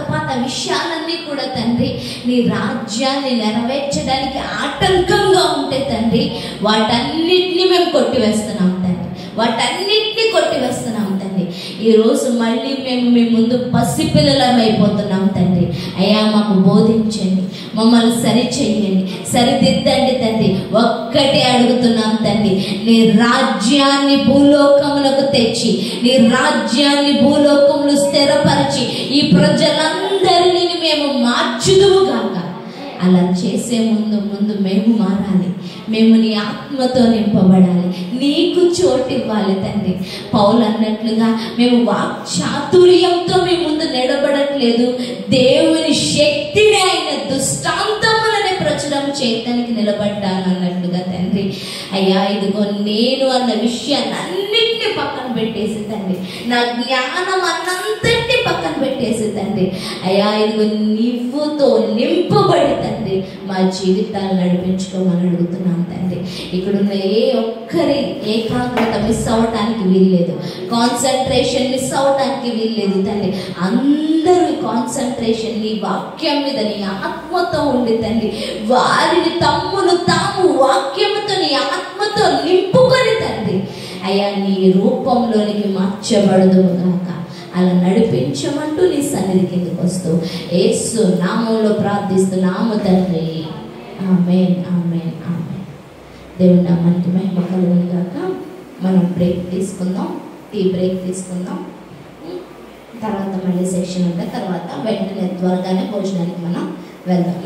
విషయాలన్నీ కూడా తండ్రి నీ రాజ్యాన్ని నెరవేర్చడానికి ఆటంకంగా ఉంటే తండ్రి వాటన్నిటిని మేము కొట్టివేస్తున్నాం తండ్రి, వాటన్నిటిని కొట్టివేస్తున్నాం తండ్రి. ఈరోజు మళ్ళీ మేము మీ ముందు పసిపిల్లలం అయిపోతున్నాం తండ్రి. అయ్యా, మాకు బోధించండి, మమ్మల్ని సరిచేయండి, సరిదిద్దండి తండ్రి. ఒక్కటే అడుగుతున్నాం తండ్రి, నీ రాజ్యాన్ని భూలోకములకు తెచ్చి, నీ రాజ్యాన్ని భూలోకములు స్థిరపరిచి ఈ ప్రజలందరినీ మేము మార్చుదుము గాక. అలా చేసే ముందు మేము మారాలి, మేము నీ ఆత్మతో నింపబడాలి, నీకు చోటు ఇవ్వాలి తండ్రి. పౌలు అన్నట్లుగా మేము వాక్చాతుర్యంతో మీ ముందు నిలబడట్లేదు, దేవుని శక్తిని ఆయన దుష్టాంతములనే ప్రచురం చేయటానికి నిలబడ్డాను అన్నట్లుగా తండ్రి. అయ్యా, ఇదిగో నేను అన్న విషయాన్ని అన్నింటినీ పక్కన పెట్టేసి తండ్రి, నా జ్ఞానం అన్నంతటినీ పక్కన పెట్టేసి తండ్రి, అయ్యా ఇదిగో నీవుతో నింపబడి తండ్రి మా జీవితాలు నడిపించుకోమని అడుగుతున్నాం తండ్రి. ఇక్కడున్న ఏ ఒక్కరి ఏకాగ్రత మిస్ అవ్వటానికి వీల్లేదు, కాన్సన్ట్రేషన్ మిస్ అవ్వటానికి వీల్లేదు తండ్రి. అందరూ కాన్సన్ట్రేషన్ నీ వాక్యం మీద నీ ఆత్మతో ఉండి తండ్రి వారిని తమ్మును తాము వాక్యముతో నీ ఆత్మతో నింపుకొని తండ్రి అయ్యా నీ రూపంలోనికి మార్చబడదుము గాక. అలా నడిపించమంటూ నీ సన్నిధి కిందకు వస్తూ యేసు నామంలో ప్రార్థిస్తున్నాము తండ్రి. ఆమేన్, ఆమేన్, ఆమేన్. దేవుని నామానికి మహిమ కలుగును గాక. మనం బ్రేక్ తీసుకుందాం, టీ బ్రేక్ తీసుకుందాం. తర్వాత మళ్ళీ సెషన్ ఉంటుంది. తర్వాత వెంటనే త్వరగానే భోజనానికి మనం వెళ్దాం.